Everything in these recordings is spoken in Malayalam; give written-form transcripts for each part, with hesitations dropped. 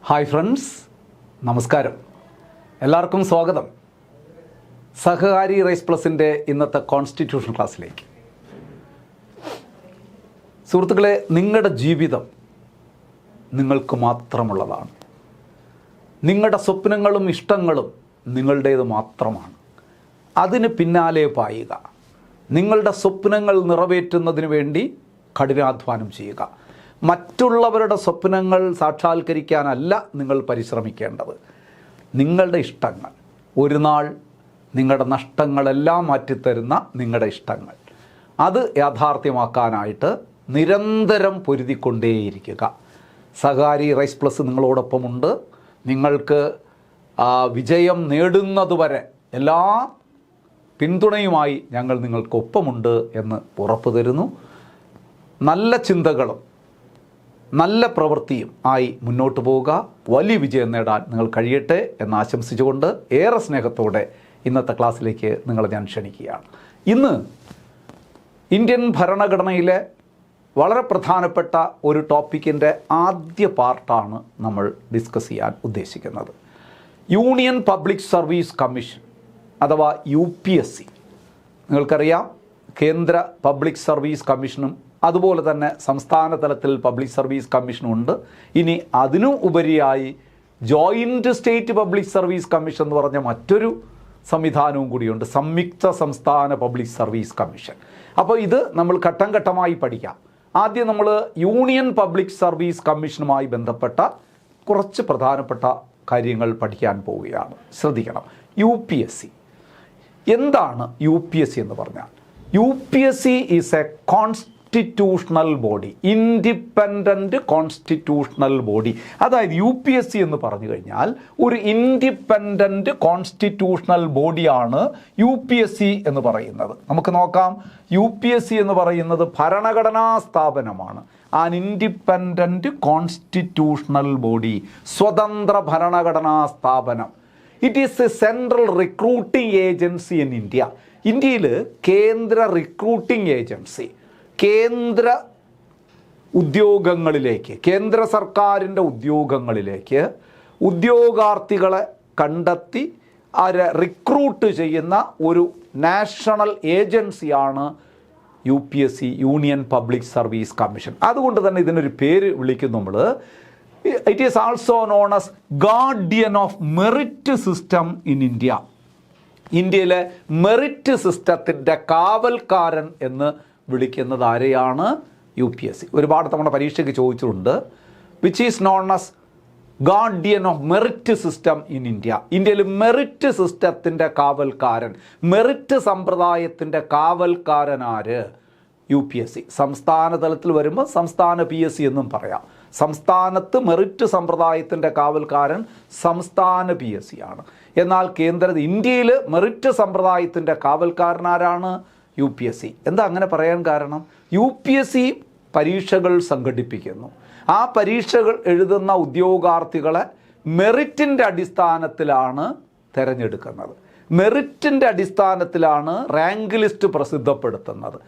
ഹായ് ഫ്രണ്ട്സ്, നമസ്കാരം. എല്ലാവർക്കും സ്വാഗതം സഹകാരി റൈസ് പ്ലസിൻ്റെ ഇന്നത്തെ കോൺസ്റ്റിറ്റ്യൂഷൻ ക്ലാസ്സിലേക്ക്. സുഹൃത്തുക്കളെ, നിങ്ങളുടെ ജീവിതം നിങ്ങൾക്ക് മാത്രമുള്ളതാണ്. നിങ്ങളുടെ സ്വപ്നങ്ങളും ഇഷ്ടങ്ങളും നിങ്ങളുടേത് മാത്രമാണ്. അതിന് പിന്നാലെ പായുക. നിങ്ങളുടെ സ്വപ്നങ്ങൾ നിറവേറ്റുന്നതിന് വേണ്ടി കഠിനാധ്വാനം ചെയ്യുക. മറ്റുള്ളവരുടെ സ്വപ്നങ്ങൾ സാക്ഷാത്കരിക്കാനല്ല നിങ്ങൾ പരിശ്രമിക്കേണ്ടത്. നിങ്ങളുടെ ഇഷ്ടങ്ങൾ, ഒരു നാൾ നിങ്ങളുടെ നഷ്ടങ്ങളെല്ലാം മാറ്റിത്തരുന്ന നിങ്ങളുടെ ഇഷ്ടങ്ങൾ, അത് യാഥാർത്ഥ്യമാക്കാനായിട്ട് നിരന്തരം പൊരുതിക്കൊണ്ടേയിരിക്കുക. സഹകാരി റൈസ് പ്ലസ് നിങ്ങളോടൊപ്പമുണ്ട്. നിങ്ങൾക്ക് വിജയം നേടുന്നതുവരെ എല്ലാ പിന്തുണയുമായി ഞങ്ങൾ നിങ്ങൾക്കൊപ്പമുണ്ട് എന്ന് ഉറപ്പു തരുന്നു. നല്ല ചിന്തകളും നല്ല പ്രവൃത്തിയും ആയി മുന്നോട്ട് പോവുക. വലിയ വിജയം നേടാൻ നിങ്ങൾ കഴിയട്ടെ എന്ന് ആശംസിച്ചുകൊണ്ട് ഏറെ സ്നേഹത്തോടെ ഇന്നത്തെ ക്ലാസ്സിലേക്ക് നിങ്ങളെ ഞാൻ ക്ഷണിക്കുകയാണ്. ഇന്ന് ഇന്ത്യൻ ഭരണഘടനയിലെ വളരെ പ്രധാനപ്പെട്ട ഒരു ടോപ്പിക്കിൻ്റെ ആദ്യ പാർട്ടാണ് നമ്മൾ ഡിസ്കസ് ചെയ്യാൻ ഉദ്ദേശിക്കുന്നത്. യൂണിയൻ പബ്ലിക് സർവീസ് കമ്മീഷൻ അഥവാ UPSC. നിങ്ങൾക്കറിയാം, കേന്ദ്ര പബ്ലിക് സർവീസ് കമ്മീഷനും അതുപോലെ തന്നെ സംസ്ഥാന തലത്തിൽ പബ്ലിക് സർവീസ് കമ്മീഷനും ഉണ്ട്. ഇനി അതിനു ഉപരിയായി joint state public service commission എന്ന് പറഞ്ഞ മറ്റൊരു സംവിധാനവും കൂടിയുണ്ട്, സംയുക്ത സംസ്ഥാന പബ്ലിക് സർവീസ് കമ്മീഷൻ. അപ്പോൾ ഇത് നമ്മൾ ഘട്ടം ഘട്ടമായി പഠിക്കാം. ആദ്യം നമ്മൾ യൂണിയൻ പബ്ലിക് സർവീസ് കമ്മീഷനുമായി ബന്ധപ്പെട്ട കുറച്ച് പ്രധാനപ്പെട്ട കാര്യങ്ങൾ പഠിക്കാൻ പോവുകയാണ്. ശ്രദ്ധിക്കണം. UPSC എന്താണ്? UPSC എന്ന് പറഞ്ഞാൽ UPSC is A constitutional body, independent constitutional body. അതായത് UPSC എന്ന് പറഞ്ഞു കഴിഞ്ഞാൽ ഒരു ഇൻഡിപെൻഡൻറ്റ് കോൺസ്റ്റിറ്റ്യൂഷണൽ ബോഡിയാണ് UPSC എന്ന് പറയുന്നത്. നമുക്ക് നോക്കാം. UPSC എന്ന് പറയുന്നത് ഭരണഘടനാ സ്ഥാപനമാണ്. ആൻ ഇൻഡിപെൻഡൻറ്റ് കോൺസ്റ്റിറ്റ്യൂഷണൽ ബോഡി, സ്വതന്ത്ര ഭരണഘടനാ സ്ഥാപനം. It is A central recruiting agency in India. ഇന്ത്യയിൽ കേന്ദ്ര റിക്രൂട്ടിംഗ് ഏജൻസി, കേന്ദ്ര ഉദ്യോഗങ്ങളിലേക്ക്, കേന്ദ്ര സർക്കാരിൻ്റെ ഉദ്യോഗങ്ങളിലേക്ക് ഉദ്യോഗാർത്ഥികളെ കണ്ടെത്തി അവരെ റിക്രൂട്ട് ചെയ്യുന്ന ഒരു നാഷണൽ ഏജൻസിയാണ് UPSC, union public service commission. അതുകൊണ്ട് തന്നെ ഇതിനൊരു പേര് വിളിക്കും നമ്മൾ. It is also known as guardian of merit system in India. ഇന്ത്യയിലെ മെറിറ്റ് സിസ്റ്റത്തിൻ്റെ കാവൽക്കാരൻ എന്ന് വിളിക്കുന്നത് ആരെയാണ്? UPSC. ഒരുപാട് തവണ പരീക്ഷയ്ക്ക് ചോദിച്ചിട്ടുണ്ട്. Which is known as guardian of merit system in India. ഇന്ത്യയിൽ മെറിറ്റ് സിസ്റ്റത്തിൻ്റെ കാവൽക്കാരൻ, മെറിറ്റ് സമ്പ്രദായത്തിൻ്റെ കാവൽക്കാരൻ ആര്? UPSC. സംസ്ഥാന തലത്തിൽ വരുമ്പോൾ സംസ്ഥാന PSC എന്നും പറയാം. സംസ്ഥാനത്ത് മെറിറ്റ് സമ്പ്രദായത്തിൻ്റെ കാവൽക്കാരൻ സംസ്ഥാന PSC ആണ്. എന്നാൽ ഇന്ത്യയിൽ മെറിറ്റ് സമ്പ്രദായത്തിൻ്റെ കാവൽക്കാരനാരാണ്? UPSC. എന്താ അങ്ങനെ പറയാൻ കാരണം? UPSC പരീക്ഷകൾ സംഘടിപ്പിക്കുന്നു. ആ പരീക്ഷകൾ എഴുതുന്ന ഉദ്യോഗാർത്ഥികളെ മെറിറ്റിൻ്റെ അടിസ്ഥാനത്തിലാണ് തിരഞ്ഞെടുക്കുന്നത്. മെറിറ്റിൻ്റെ അടിസ്ഥാനത്തിലാണ് റാങ്ക് ലിസ്റ്റ് പ്രസിദ്ധപ്പെടുത്തുന്നത്.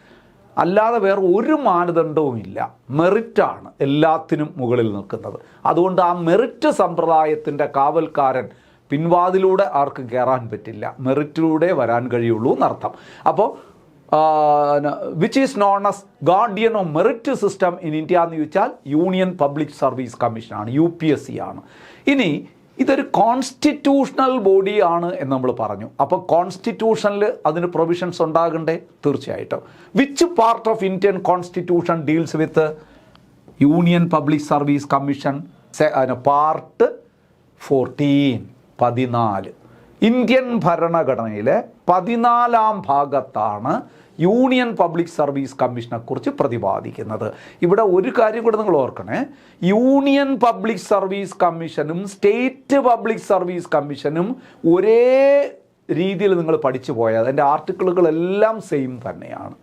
അല്ലാതെ വേറെ ഒരു മാനദണ്ഡവുമില്ല. മെറിറ്റാണ് എല്ലാത്തിനും മുകളിൽ നിൽക്കുന്നത്. അതുകൊണ്ട് ആ മെറിറ്റ് സമ്പ്രദായത്തിൻ്റെ കാവൽക്കാരൻ പിൻവാതിലൂടെ ആർക്കും കയറാൻ പറ്റില്ല, മെറിറ്റിലൂടെ വരാൻ കഴിയുള്ളൂ എന്നർത്ഥം. അപ്പോൾ which is known as guardian of merit system in India എന്ന് ചോദിച്ചാൽ യൂണിയൻ പബ്ലിക് സർവീസ് കമ്മീഷനാണ്, UPSC ആണ്. ഇനി ഇതൊരു കോൺസ്റ്റിറ്റ്യൂഷണൽ ബോഡിയാണ് എന്ന് നമ്മൾ പറഞ്ഞു. അപ്പോൾ കോൺസ്റ്റിറ്റ്യൂഷനിൽ അതിന് പ്രൊവിഷൻസ് ഉണ്ടാകണ്ടേ? തീർച്ചയായിട്ടും. Which part of Indian constitution deals with union public service commission? Part 14. Indian ഭരണഘടനയിലെ 14-ാം ഭാഗത്താണ് യൂണിയൻ പബ്ലിക് സർവീസ് കമ്മീഷനെ കുറിച്ച് പ്രതിപാദിക്കുന്നത്. ഇവിടെ ഒരു കാര്യം കൂടെ നിങ്ങൾ ഓർക്കണേ. യൂണിയൻ പബ്ലിക് സർവീസ് കമ്മീഷനും സ്റ്റേറ്റ് പബ്ലിക് സർവീസ് കമ്മീഷനും ഒരേ രീതിയിൽ നിങ്ങൾ പഠിച്ചു പോയാൽ അതിൻ്റെ ആർട്ടിക്കിളുകളെല്ലാം സെയിം തന്നെയാണ്.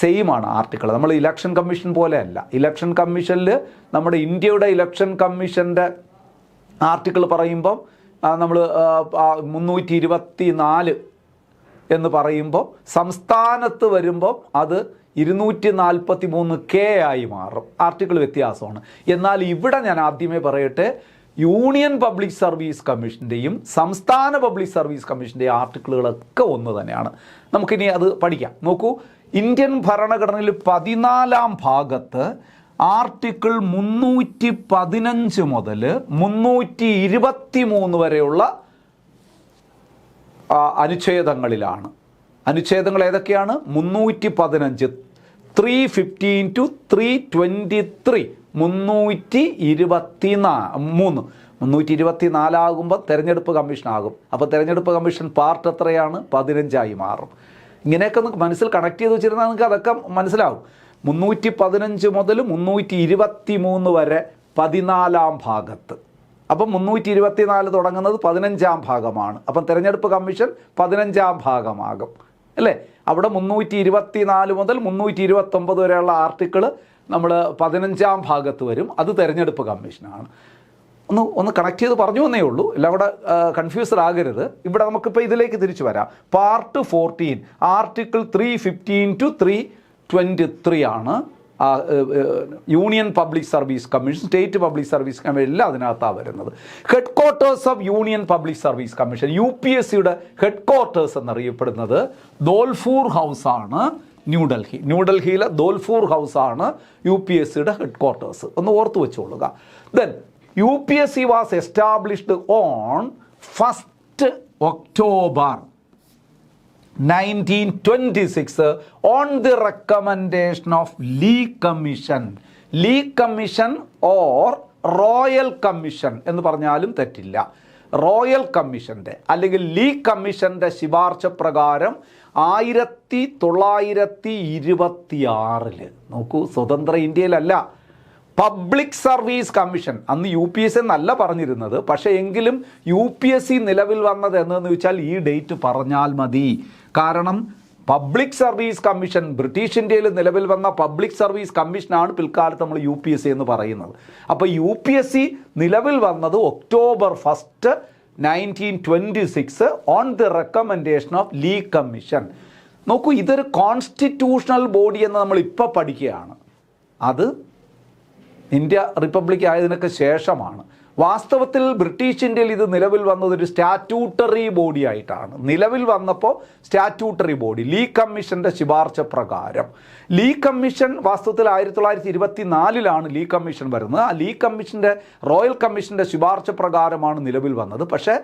സെയിമാണ് ആർട്ടിക്കിൾ. നമ്മൾ ഇലക്ഷൻ കമ്മീഷൻ പോലെയല്ല. ഇലക്ഷൻ കമ്മീഷനിൽ നമ്മുടെ ഇന്ത്യയുടെ ഇലക്ഷൻ കമ്മീഷൻ്റെ ആർട്ടിക്കിൾ പറയുമ്പം നമ്മൾ 324 എന്ന് പറയുമ്പോൾ സംസ്ഥാനത്ത് വരുമ്പം അത് 243K ആയി മാറും. ആർട്ടിക്കിൾ വ്യത്യാസമാണ്. എന്നാൽ ഇവിടെ ഞാൻ ആദ്യമേ പറയട്ടെ, യൂണിയൻ പബ്ലിക് സർവീസ് കമ്മീഷൻ്റെയും സംസ്ഥാന പബ്ലിക് സർവീസ് കമ്മീഷൻ്റെയും ആർട്ടിക്കിളുകളൊക്കെ ഒന്ന് തന്നെയാണ്. നമുക്കിനി അത് പഠിക്കാം. നോക്കൂ, ഇന്ത്യൻ ഭരണഘടനയിൽ 14-ാം ഭാഗത്ത് ആർട്ടിക്കിൾ 315 മുതൽ 323 വരെയുള്ള അനുച്ഛേദങ്ങളിലാണ്. അനുച്ഛേദങ്ങൾ ഏതൊക്കെയാണ്? 315, 315 to 323, 324 ആകുമ്പോൾ തെരഞ്ഞെടുപ്പ് കമ്മീഷനാകും. അപ്പോൾ തെരഞ്ഞെടുപ്പ് കമ്മീഷൻ പാർട്ട് എത്രയാണ്? 15 മാറും. ഇങ്ങനെയൊക്കെ ഒന്ന് മനസ്സിൽ കണക്ട് ചെയ്ത് വെച്ചിരുന്നാൽ നിങ്ങൾക്ക് അതൊക്കെ മനസ്സിലാവും. 315 മുതൽ 323 വരെ 14-ാം ഭാഗത്ത്. അപ്പം 324 തുടങ്ങുന്നത് 15-ാം ഭാഗമാണ്. അപ്പം തെരഞ്ഞെടുപ്പ് കമ്മീഷൻ 15-ാം ഭാഗമാകും അല്ലേ? അവിടെ 324 മുതൽ 329 വരെയുള്ള ആർട്ടിക്കിൾ നമ്മൾ 15-ാം ഭാഗത്ത് വരും. അത് തെരഞ്ഞെടുപ്പ് കമ്മീഷനാണ്. ഒന്ന് കണക്ട് ചെയ്ത് പറഞ്ഞു എന്നേ ഉള്ളൂ, എല്ലാം കൂടെ കൺഫ്യൂസ്ഡ് ആകരുത്. ഇവിടെ നമുക്കിപ്പോൾ ഇതിലേക്ക് തിരിച്ചു വരാം. പാർട്ട് 14 ആർട്ടിക്കിൾ 315 to 323 ആണ് union public service commission, state public service commission എല്ലാം അതിനകത്താണ് വരുന്നത്. Head quarters of union public service commission, UPSCയുടെ ഹെഡ് ക്വാർട്ടേഴ്സ് എന്നറിയപ്പെടുന്നത് ദോൽപൂർ ഹൗസ് ആണ്, ന്യൂഡൽഹി. ന്യൂഡൽഹിയിലെ ദോൽപൂർ ഹൗസ് ആണ് UPSCയുടെ ഹെഡ് ക്വാർട്ടേഴ്സ്. ഒന്ന് ഓർത്ത് വെച്ചുകൊള്ളുക. Then UPSC was established on 1st October 1926 on the recommendation of Lee Commission. Lee Commission or Royal Commission എന്ന് പറഞ്ഞാലും തെറ്റില്ല. റോയൽ കമ്മീഷൻ്റെ അല്ലെങ്കിൽ ലീ കമ്മീഷൻ്റെ ശുപാർശ പ്രകാരം 1926 നോക്കൂ, സ്വതന്ത്ര ഇന്ത്യയിലല്ല, പബ്ലിക് സർവീസ് കമ്മീഷൻ. അന്ന് UPSC എന്നല്ല പറഞ്ഞിരുന്നത്, പക്ഷേ എങ്കിലും UPSC നിലവിൽ വന്നത് എന്ന് വെച്ചാൽ ഈ ഡേറ്റ് പറഞ്ഞാൽ മതി. കാരണം പബ്ലിക് സർവീസ് കമ്മീഷൻ, ബ്രിട്ടീഷ് ഇന്ത്യയിൽ നിലവിൽ വന്ന പബ്ലിക് സർവീസ് കമ്മീഷനാണ് പിൽക്കാലത്ത് നമ്മൾ UPSC എന്ന് പറയുന്നത്. അപ്പോൾ UPSC നിലവിൽ വന്നത് October 1st 1926 on the recommendation of Lee commission. നോക്കൂ, ഇതൊരു കോൺസ്റ്റിറ്റ്യൂഷണൽ ബോഡി എന്ന് നമ്മൾ ഇപ്പോൾ പഠിക്കുകയാണ്. അത് ഇന്ത്യ റിപ്പബ്ലിക് ആയതിനൊക്കെ ശേഷമാണ്. വാസ്തവത്തിൽ ബ്രിട്ടീഷ് ഇന്ത്യയിൽ ഇത് നിലവിൽ വന്നതൊരു സ്റ്റാറ്റ്യൂട്ടറി ബോഡി ആയിട്ടാണ്. നിലവിൽ വന്നപ്പോൾ സ്റ്റാറ്റ്യൂട്ടറി ബോഡി ലീ കമ്മീഷൻ്റെ ശുപാർശ പ്രകാരം. ലീ കമ്മീഷൻ വാസ്തവത്തിൽ 1924 ലീ കമ്മീഷൻ വരുന്നത്. ആ ലീ കമ്മീഷൻ്റെ റോയൽ കമ്മീഷൻ്റെ ശുപാർശ പ്രകാരമാണ് നിലവിൽ വന്നത്. പക്ഷേ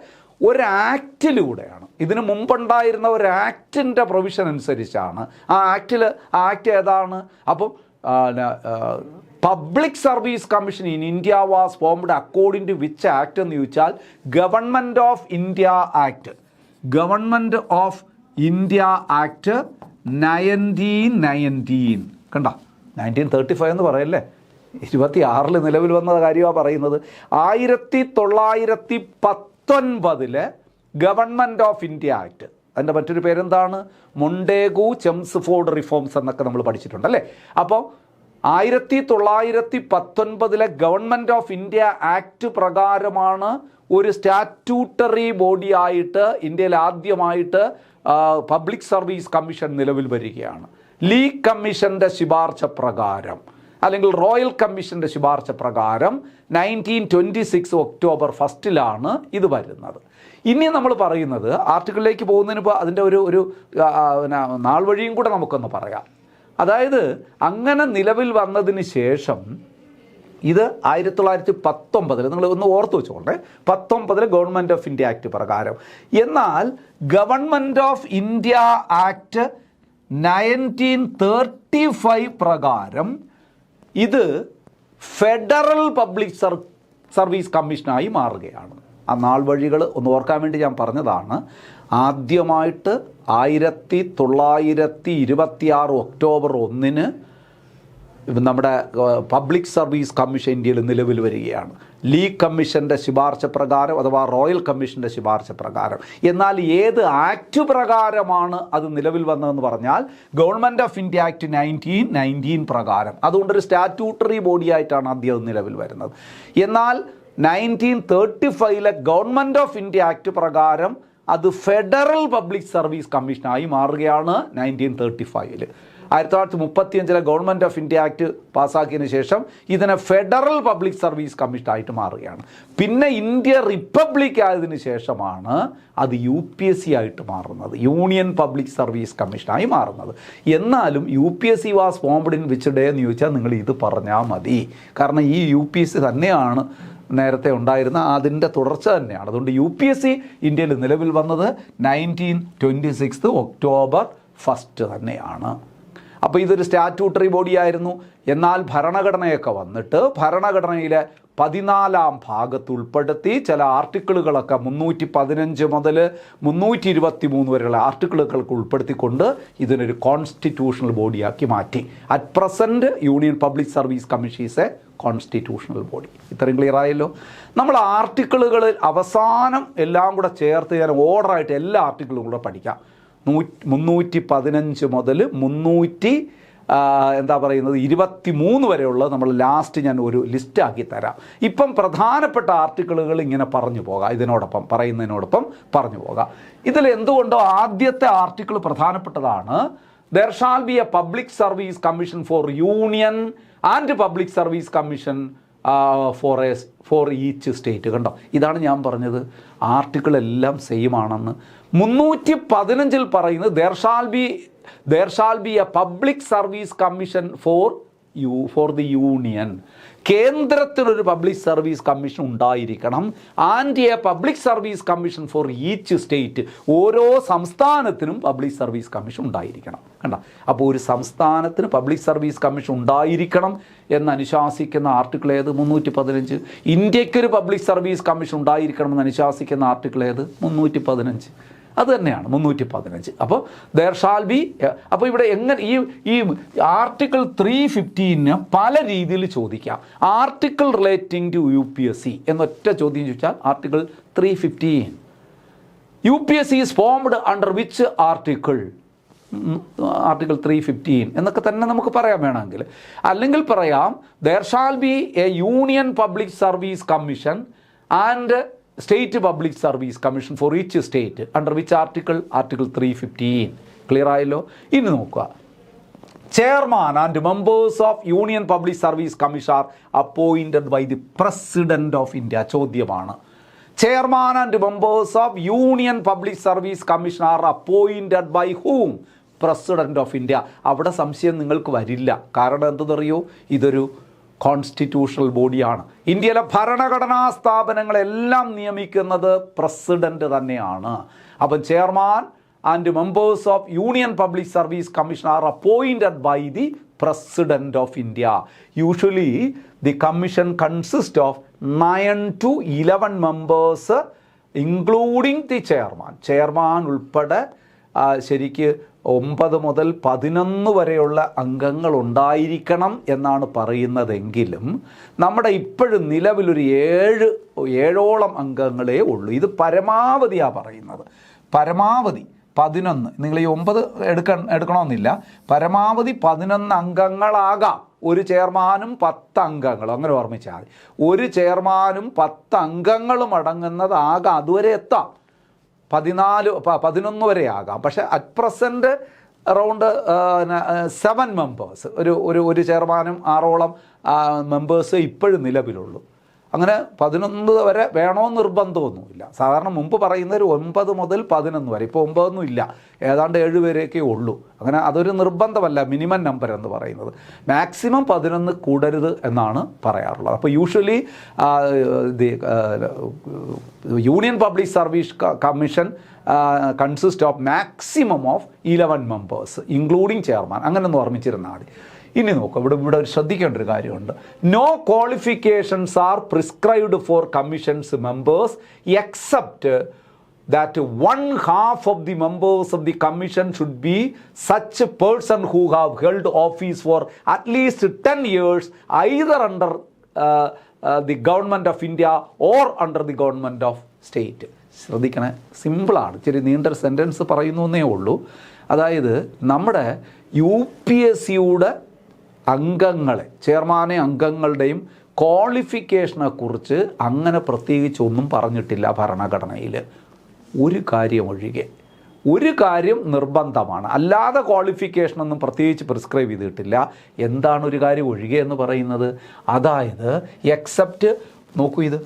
ഒരു ആക്റ്റിലൂടെയാണ്. ഇതിന് മുമ്പുണ്ടായിരുന്ന ഒരു ആക്ടിൻ്റെ പ്രൊവിഷൻ അനുസരിച്ചാണ്. ആ ആക്ട് ഏതാണ്? അപ്പം public service commission in India was formed according to which act എന്ന് ചോദിച്ചാൽ government of India act. Government of India act 1919. കണ്ട, 1935 എന്ന് പറയല്ലേ, 26 നിലവിൽ വന്ന കാര്യമാണ് പറയുന്നത്. 1919 ഗവൺമെൻറ് ഓഫ് ഇന്ത്യ ആക്ട്. അതിൻ്റെ മറ്റൊരു പേരെന്താണ്? മൊണ്ടേഗു ചെംസ്ഫോർഡ് റിഫോംസ് എന്നൊക്കെ നമ്മൾ പഠിച്ചിട്ടുണ്ട് അല്ലേ. അപ്പോൾ 1919 ഗവൺമെൻറ് ഓഫ് ഇന്ത്യ ആക്ട് പ്രകാരമാണ് ഒരു സ്റ്റാറ്റ്യൂട്ടറി ബോഡി ആയിട്ട് ഇന്ത്യയിൽ ആദ്യമായിട്ട് പബ്ലിക് സർവീസ് കമ്മീഷൻ നിലവിൽ വരികയാണ്. ലീ കമ്മീഷൻ്റെ ശുപാർശ പ്രകാരം അല്ലെങ്കിൽ റോയൽ കമ്മീഷൻ്റെ ശുപാർശ പ്രകാരം 1926 October 1 ഇത് വരുന്നത്. ഇനി നമ്മൾ പറയുന്നത് ആർട്ടിക്കിളിലേക്ക് പോകുന്നതിന് ഇപ്പോൾ അതിൻ്റെ ഒരു നാൾ വഴിയും കൂടെ നമുക്കൊന്ന് പറയാം. അതായത് അങ്ങനെ നിലവിൽ വന്നതിന് ശേഷം ഇത് 1919 നിങ്ങൾ ഒന്ന് ഓർത്ത് വെച്ചോണ്ടേ, 19 ഗവൺമെൻറ് ഓഫ് ഇന്ത്യ ആക്ട് പ്രകാരം. എന്നാൽ ഗവൺമെൻറ് ഓഫ് ഇന്ത്യ ആക്ട് 1935 പ്രകാരം ഇത് ഫെഡറൽ പബ്ലിക് സർവീസ് കമ്മീഷനായി മാറുകയാണ്. ആ നാൾ വഴികൾ ഒന്ന് ഓർക്കാൻ വേണ്ടി ഞാൻ പറഞ്ഞതാണ്. ആദ്യമായിട്ട് 1926 October 1 നമ്മുടെ പബ്ലിക് സർവീസ് കമ്മീഷൻ ഇന്ത്യയിൽ നിലവിൽ വരികയാണ്. ലീ കമ്മീഷൻ്റെ ശുപാർശ പ്രകാരം അഥവാ റോയൽ കമ്മീഷൻ്റെ ശുപാർശ പ്രകാരം. എന്നാൽ ഏത് ആക്ട് പ്രകാരമാണ് അത് നിലവിൽ വന്നതെന്ന് പറഞ്ഞാൽ ഗവൺമെൻറ് ഓഫ് ഇന്ത്യ ആക്ട് 1919 പ്രകാരം. അതുകൊണ്ടൊരു സ്റ്റാറ്റ്യൂട്ടറി ബോഡി ആയിട്ടാണ് ആദ്യം അത് നിലവിൽ വരുന്നത്. എന്നാൽ 1935 ഗവൺമെൻറ് ഓഫ് ഇന്ത്യ ആക്ട് പ്രകാരം അത് ഫെഡറൽ പബ്ലിക് സർവീസ് കമ്മീഷനായി മാറുകയാണ് 1935. 1935 ഗവൺമെൻറ് ഓഫ് ഇന്ത്യ ആക്ട് പാസ്സാക്കിയതിന് ശേഷം ഇതിനെ ഫെഡറൽ പബ്ലിക് സർവീസ് കമ്മീഷനായിട്ട് മാറുകയാണ്. പിന്നെ ഇന്ത്യ റിപ്പബ്ലിക് ആയതിനു ശേഷമാണ് അത് UPSC ആയിട്ട് മാറുന്നത്, യൂണിയൻ പബ്ലിക് സർവീസ് കമ്മീഷനായി മാറുന്നത്. എന്നാലും UPSC was formed in which day എന്ന് ചോദിച്ചാൽ നിങ്ങൾ ഇത് പറഞ്ഞാൽ മതി. കാരണം ഈ UPSC തന്നെയാണ് നേരത്തെ ഉണ്ടായിരുന്ന അതിൻ്റെ തുടർച്ച തന്നെയാണ്. അതുകൊണ്ട് UPSC ഇന്ത്യയിൽ നിലവിൽ വന്നത് 1926 ഒക്ടോബർ 1 തന്നെയാണ്. അപ്പോൾ ഇതൊരു സ്റ്റാറ്റ്യൂട്ടറി ബോഡി ആയിരുന്നു. എന്നാൽ ഭരണഘടനയൊക്കെ വന്നിട്ട് ഭരണഘടനയിലെ 14-ാം ഭാഗത്ത് ഉൾപ്പെടുത്തി ചില ആർട്ടിക്കിളുകളൊക്കെ 315 മുതൽ 323 വരെയുള്ള ആർട്ടിക്കിളുകൾക്ക് ഉൾപ്പെടുത്തിക്കൊണ്ട് ഇതിനൊരു കോൺസ്റ്റിറ്റ്യൂഷണൽ ബോഡിയാക്കി മാറ്റി. At present union public service commission is A constitutional body. ഇത്രയും ക്ലിയർ ആയല്ലോ. നമ്മൾ ആർട്ടിക്കിളുകളിൽ അവസാനം എല്ലാം കൂടെ ചേർത്ത് ഞാൻ ഓർഡറായിട്ട് എല്ലാ ആർട്ടിക്കിളും കൂടെ പഠിക്കാം. 315 മുതൽ 23 വരെയുള്ളത് നമ്മൾ ലാസ്റ്റ് ഞാൻ ഒരു ലിസ്റ്റാക്കി തരാം. ഇപ്പം പ്രധാനപ്പെട്ട ആർട്ടിക്കിളുകൾ ഇങ്ങനെ പറഞ്ഞു പോകാം, ഇതിനോടൊപ്പം പറയുന്നതിനോടൊപ്പം പറഞ്ഞു പോകാം. ഇതിൽ എന്തുകൊണ്ടോ ആദ്യത്തെ ആർട്ടിക്കിൾ പ്രധാനപ്പെട്ടതാണ്. There shall be a public service commission for union and public service commission for each state. കണ്ടോ, ഇതാണ് ഞാൻ പറഞ്ഞത്, ആർട്ടിക്കിൾ എല്ലാം സെയിം ആണെന്ന്. 315 പറയുന്നത് there shall be a public service commission for the union. കേന്ദ്രത്തിനൊരു പബ്ലിക് സർവീസ് കമ്മീഷൻ ഉണ്ടായിരിക്കണം. And a public service commission for each state. ഓരോ സംസ്ഥാനത്തിനും പബ്ലിക് സർവീസ് കമ്മീഷൻ ഉണ്ടായിരിക്കണം. കണ്ട, അപ്പോൾ ഒരു സംസ്ഥാനത്തിന് പബ്ലിക് സർവീസ് കമ്മീഷൻ ഉണ്ടായിരിക്കണം എന്ന് അനുശാസിക്കുന്ന ആർട്ടിക്കിൾ ഏത്? 315. ഇന്ത്യക്കൊരു പബ്ലിക് സർവീസ് കമ്മീഷൻ ഉണ്ടായിരിക്കണം എന്ന് അനുശാസിക്കുന്ന ആർട്ടിക്കിൾ ഏത്? 315. അത് തന്നെയാണ് 315. അപ്പോൾ there shall be. അപ്പോൾ ഇവിടെ എങ്ങനെ ഈ ആർട്ടിക്കിൾ 315 പല രീതിയിൽ ചോദിക്കാം. ആർട്ടിക്കിൾ റിലേറ്റിംഗ് ടു UPSC എന്നൊറ്റ ചോദ്യം ചോദിച്ചാൽ article 315 UPSC is formed under which article? Article 315 എന്നൊക്കെ തന്നെ നമുക്ക് പറയാൻ വേണമെങ്കിൽ. അല്ലെങ്കിൽ പറയാം there shall be a union public service commission and state public service commission for each state under which article? Article 315. Clear ആയല്ലോ. ഇനി നോക്കുക, chairman and members of union public service commission are appointed by the president of India. ചോദ്യമാണ്, chairman and members of union public service commission are appointed by whom? President of India. അവിടെ സംശയം നിങ്ങൾക്ക് വരില്ല. കാരണം എന്തെന്നറിയോ, ഇതൊരു കോൺസ്റ്റിറ്റ്യൂഷണൽ ബോഡിയാണ്. ഇന്ത്യയിലെ ഭരണഘടനാ സ്ഥാപനങ്ങളെല്ലാം നിയമിക്കുന്നത് പ്രസിഡന്റ് തന്നെയാണ്. അപ്പം chairman and members of union public service commission are appointed by the president of India. Usually the commission consist of 9 to 11 members including the chairman. Chairman ഉൾപ്പെടെ ശരിക്ക് 9 മുതൽ 11 വരെയുള്ള അംഗങ്ങൾ ഉണ്ടായിരിക്കണം എന്നാണ് പറയുന്നതെങ്കിലും നമ്മുടെ ഇപ്പോഴും നിലവിലൊരു 7ഓളം അംഗങ്ങളേ ഉള്ളൂ. ഇത് പരമാവധിയാണ് പറയുന്നത്. പരമാവധി 11. നിങ്ങൾ ഈ 9 എടുക്കണമെന്നില്ല. പരമാവധി 11 അംഗങ്ങളാകാം. ഒരു ചെയർമാനും 10 അംഗങ്ങളും, അങ്ങനെ ഓർമ്മിച്ചാൽ മതി. ഒരു ചെയർമാനും 10 അംഗങ്ങളും അടങ്ങുന്നതാകാം. അതുവരെ എത്താം. 11 വരെ ആകാം. പക്ഷേ അറ്റ് പ്രസൻറ്റ് അറൗണ്ട് 7 മെമ്പേഴ്സ്, ഒരു ചെയർമാനും 6ഓളം മെമ്പേഴ്സ് ഇപ്പോഴും നിലവിലുള്ളൂ. അങ്ങനെ 11 വരെ വേണമെന്ന് നിർബന്ധമൊന്നുമില്ല. സാധാരണ മുമ്പ് പറയുന്നൊരു 9 മുതൽ 11 വരെ. ഇപ്പോൾ 9 ഒന്നും ഇല്ല, ഏതാണ്ട് 7 പേരെയൊക്കെ ഉള്ളൂ. അങ്ങനെ അതൊരു നിർബന്ധമല്ല മിനിമം നമ്പർ എന്ന് പറയുന്നത്. മാക്സിമം 11 കൂടരുത് എന്നാണ് പറയാറുള്ളത്. അപ്പോൾ usually union public service commission consist of maximum of 11 members including chairman. അങ്ങനെ ഒന്ന് ഓർമ്മിച്ചിരുന്നാൽ മതി. ഇനി നോക്കാം, ഇവിടെ ശ്രദ്ധിക്കേണ്ട ഒരു കാര്യമുണ്ട്. No qualifications are prescribed for commissions members except that 1/2 of the members of the commission should be such a person who have held office for at least 10 years either under the government of India or under the government of state. ശ്രദ്ധിക്കണേ, സിമ്പിളാണ്. ഇച്ചിരി നീണ്ട സെൻറ്റൻസ് പറയുന്നു എന്നേ ഉള്ളൂ. അതായത് നമ്മുടെ UPSCയുടെ അംഗങ്ങളെ, ചെയർമാനെ അംഗങ്ങളുടെയും ക്വാളിഫിക്കേഷനെ കുറിച്ച് അങ്ങനെ പ്രത്യേകിച്ച് ഒന്നും പറഞ്ഞിട്ടില്ല ഭരണഘടനയിൽ. ഒരു കാര്യം ഒഴികെ, ഒരു കാര്യം നിർബന്ധമാണ്, അല്ലാതെ ക്വാളിഫിക്കേഷനൊന്നും പ്രത്യേകിച്ച് പ്രിസ്ക്രൈബ് ചെയ്തിട്ടില്ല. എന്താണ് ഒരു കാര്യം ഒഴികെ എന്ന് പറയുന്നത്? അതായത് എക്സെപ്റ്റ്, നോക്കൂ, ഇത്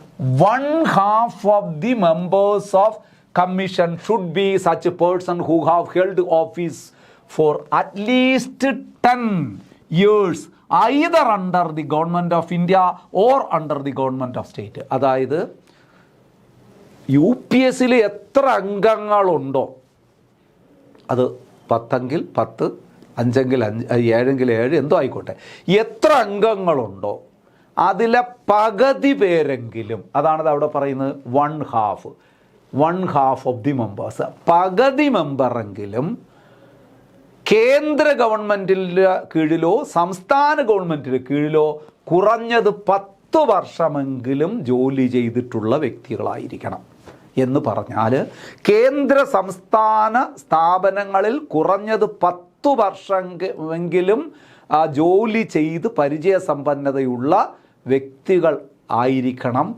1/2 of the members of commission should be such A person who have held office for at least 10 years either under the government of India or under the government of state. അതായത് UPSC എത്ര അംഗങ്ങളുണ്ടോ, അത് 10 10, 5 5, 7 7, എന്തോ ആയിക്കോട്ടെ, എത്ര അംഗങ്ങളുണ്ടോ അതിലെ പകുതി പേരെങ്കിലും, അതാണത് അവിടെ പറയുന്നത് 1/2 ഓഫ് ദി മെമ്പേഴ്സ്, പകുതി മെമ്പറെങ്കിലും കേന്ദ്ര ഗവൺമെൻറ്റിൻ്റെ കീഴിലോ സംസ്ഥാന ഗവൺമെൻറ്റിൻ്റെ കീഴിലോ കുറഞ്ഞത് 10 വർഷമെങ്കിലും ജോലി ചെയ്തിട്ടുള്ള വ്യക്തികളായിരിക്കണം. എന്ന് പറഞ്ഞാൽ കേന്ദ്ര സംസ്ഥാന സ്ഥാപനങ്ങളിൽ കുറഞ്ഞത് 10 വർഷമെങ്കിലും ജോലി ചെയ്ത് പരിചയസമ്പന്നതയുള്ള വ്യക്തികൾ ആയിരിക്കണം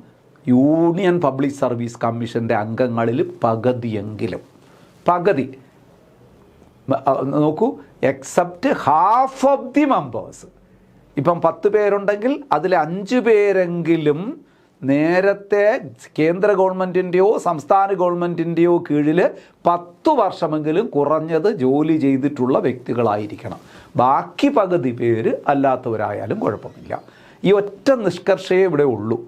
യൂണിയൻ പബ്ലിക് സർവീസ് കമ്മീഷൻ്റെ അംഗങ്ങളിൽ പകുതിയെങ്കിലും. പകുതി നോക്കൂ, എക്സെപ്റ്റ് 1/2 ഓഫ് ദി മെമ്പേഴ്സ്. ഇപ്പം 10 പേരുണ്ടെങ്കിൽ അതിൽ 5 പേരെങ്കിലും നേരത്തെ കേന്ദ്ര ഗവൺമെൻറ്റിൻ്റെയോ സംസ്ഥാന ഗവൺമെൻറ്റിൻ്റെയോ കീഴിൽ 10 വർഷമെങ്കിലും കുറഞ്ഞത് ജോലി ചെയ്തിട്ടുള്ള വ്യക്തികളായിരിക്കണം. ബാക്കി പകുതി പേര് അല്ലാത്തവരായാലും കുഴപ്പമില്ല. ഈ ഒറ്റ നിഷ്കർഷയേ ഇവിടെ ഉള്ളൂ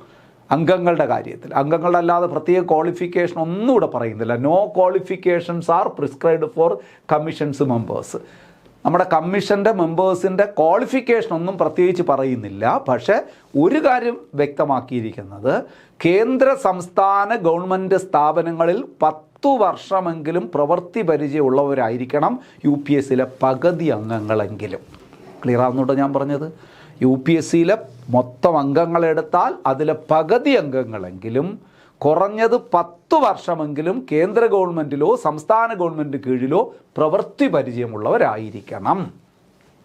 അംഗങ്ങളുടെ കാര്യത്തിൽ. അംഗങ്ങളുടെ അല്ലാതെ പ്രത്യേക ക്വാളിഫിക്കേഷൻ ഒന്നും ഇവിടെ പറയുന്നില്ല. No qualifications are prescribed for commissions members. നമ്മുടെ കമ്മീഷൻ്റെ മെമ്പേഴ്സിൻ്റെ ക്വാളിഫിക്കേഷൻ ഒന്നും പ്രത്യേകിച്ച് പറയുന്നില്ല. പക്ഷേ ഒരു കാര്യം വ്യക്തമാക്കിയിരിക്കുന്നത്, കേന്ദ്ര സംസ്ഥാന ഗവൺമെൻറ് സ്ഥാപനങ്ങളിൽ 10 വർഷമെങ്കിലും പ്രവൃത്തി പരിചയമുള്ളവരായിരിക്കണം UPSCയിലെ പകുതി അംഗങ്ങളെങ്കിലും. ക്ലിയർ ആവുന്നുണ്ടോ ഞാൻ പറഞ്ഞത്? UPSCയിലെ മൊത്തം അംഗങ്ങളെടുത്താൽ അതിലെ പകുതി അംഗങ്ങളെങ്കിലും കുറഞ്ഞത് 10 വർഷമെങ്കിലും കേന്ദ്ര ഗവൺമെൻറ്റിലോ സംസ്ഥാന ഗവൺമെൻറ് കീഴിലോ പ്രവൃത്തി പരിചയമുള്ളവരായിരിക്കണം.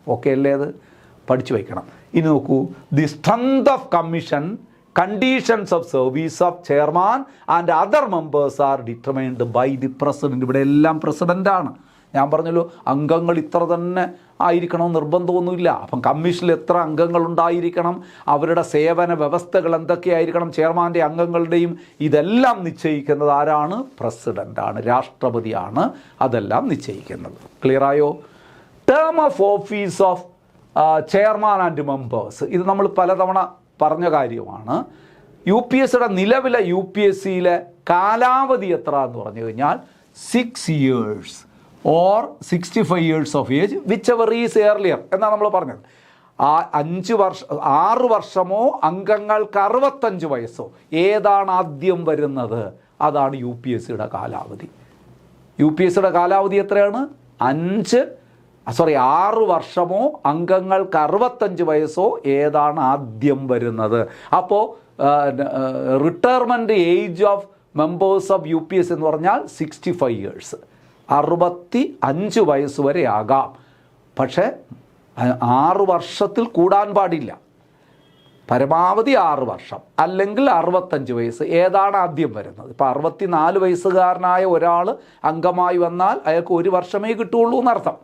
ഓക്കെ അല്ലേ? അത് പഠിച്ചു വയ്ക്കണം. ഇനി നോക്കൂ, the strength of commission, conditions of service of chairman and other members are determined by the president. ഇവിടെ എല്ലാം പ്രസിഡൻ്റാണ്. ഞാൻ പറഞ്ഞല്ലോ, അംഗങ്ങൾ ഇത്ര തന്നെ ആയിരിക്കണം നിർബന്ധമൊന്നുമില്ല. അപ്പം കമ്മീഷനിൽ എത്ര അംഗങ്ങളുണ്ടായിരിക്കണം, അവരുടെ സേവന വ്യവസ്ഥകൾ എന്തൊക്കെയായിരിക്കണം, ചെയർമാൻ്റെ അംഗങ്ങളുടെയും ഇതെല്ലാം നിശ്ചയിക്കുന്നത് ആരാണ്? പ്രസിഡൻ്റാണ്, രാഷ്ട്രപതിയാണ് അതെല്ലാം നിശ്ചയിക്കുന്നത്. ക്ലിയറായോ? Term of office of chairman and members, ഇത് നമ്മൾ പലതവണ പറഞ്ഞ കാര്യമാണ്. UPSCയുടെ നിലവിലെ UPSCയിലെ കാലാവധി എത്ര എന്ന് പറഞ്ഞു കഴിഞ്ഞാൽ 6 years or 65 years of age, whichever is earlier എന്നാണ് നമ്മൾ പറഞ്ഞത്. 6 വർഷമോ അംഗങ്ങൾക്ക് 65 വയസ്സോ ഏതാണ് ആദ്യം വരുന്നത്? അതാണ് UPSCയുടെ കാലാവധി. UPSCയുടെ കാലാവധി എത്രയാണ്? 6 വർഷമോ അംഗങ്ങൾക്ക് 65 വയസ്സോ ഏതാണ് ആദ്യം വരുന്നത്? അപ്പോൾ retirement age of members of UPSC എന്ന് പറഞ്ഞാൽ 65 years, 65 വയസ്സ് വരെ ആകാം. പക്ഷേ 6 വർഷത്തിൽ കൂടാൻ പാടില്ല. പരമാവധി 6 വർഷം അല്ലെങ്കിൽ 65 വയസ്സ്. ഏതാണ് ആദ്യം വരുന്നത്? ഇപ്പോൾ 64 വയസ്സുകാരനായ ഒരാൾ അംഗമായി വന്നാൽ അയാൾക്ക് 1 വർഷമേ കിട്ടുകയുള്ളൂ എന്നർത്ഥം.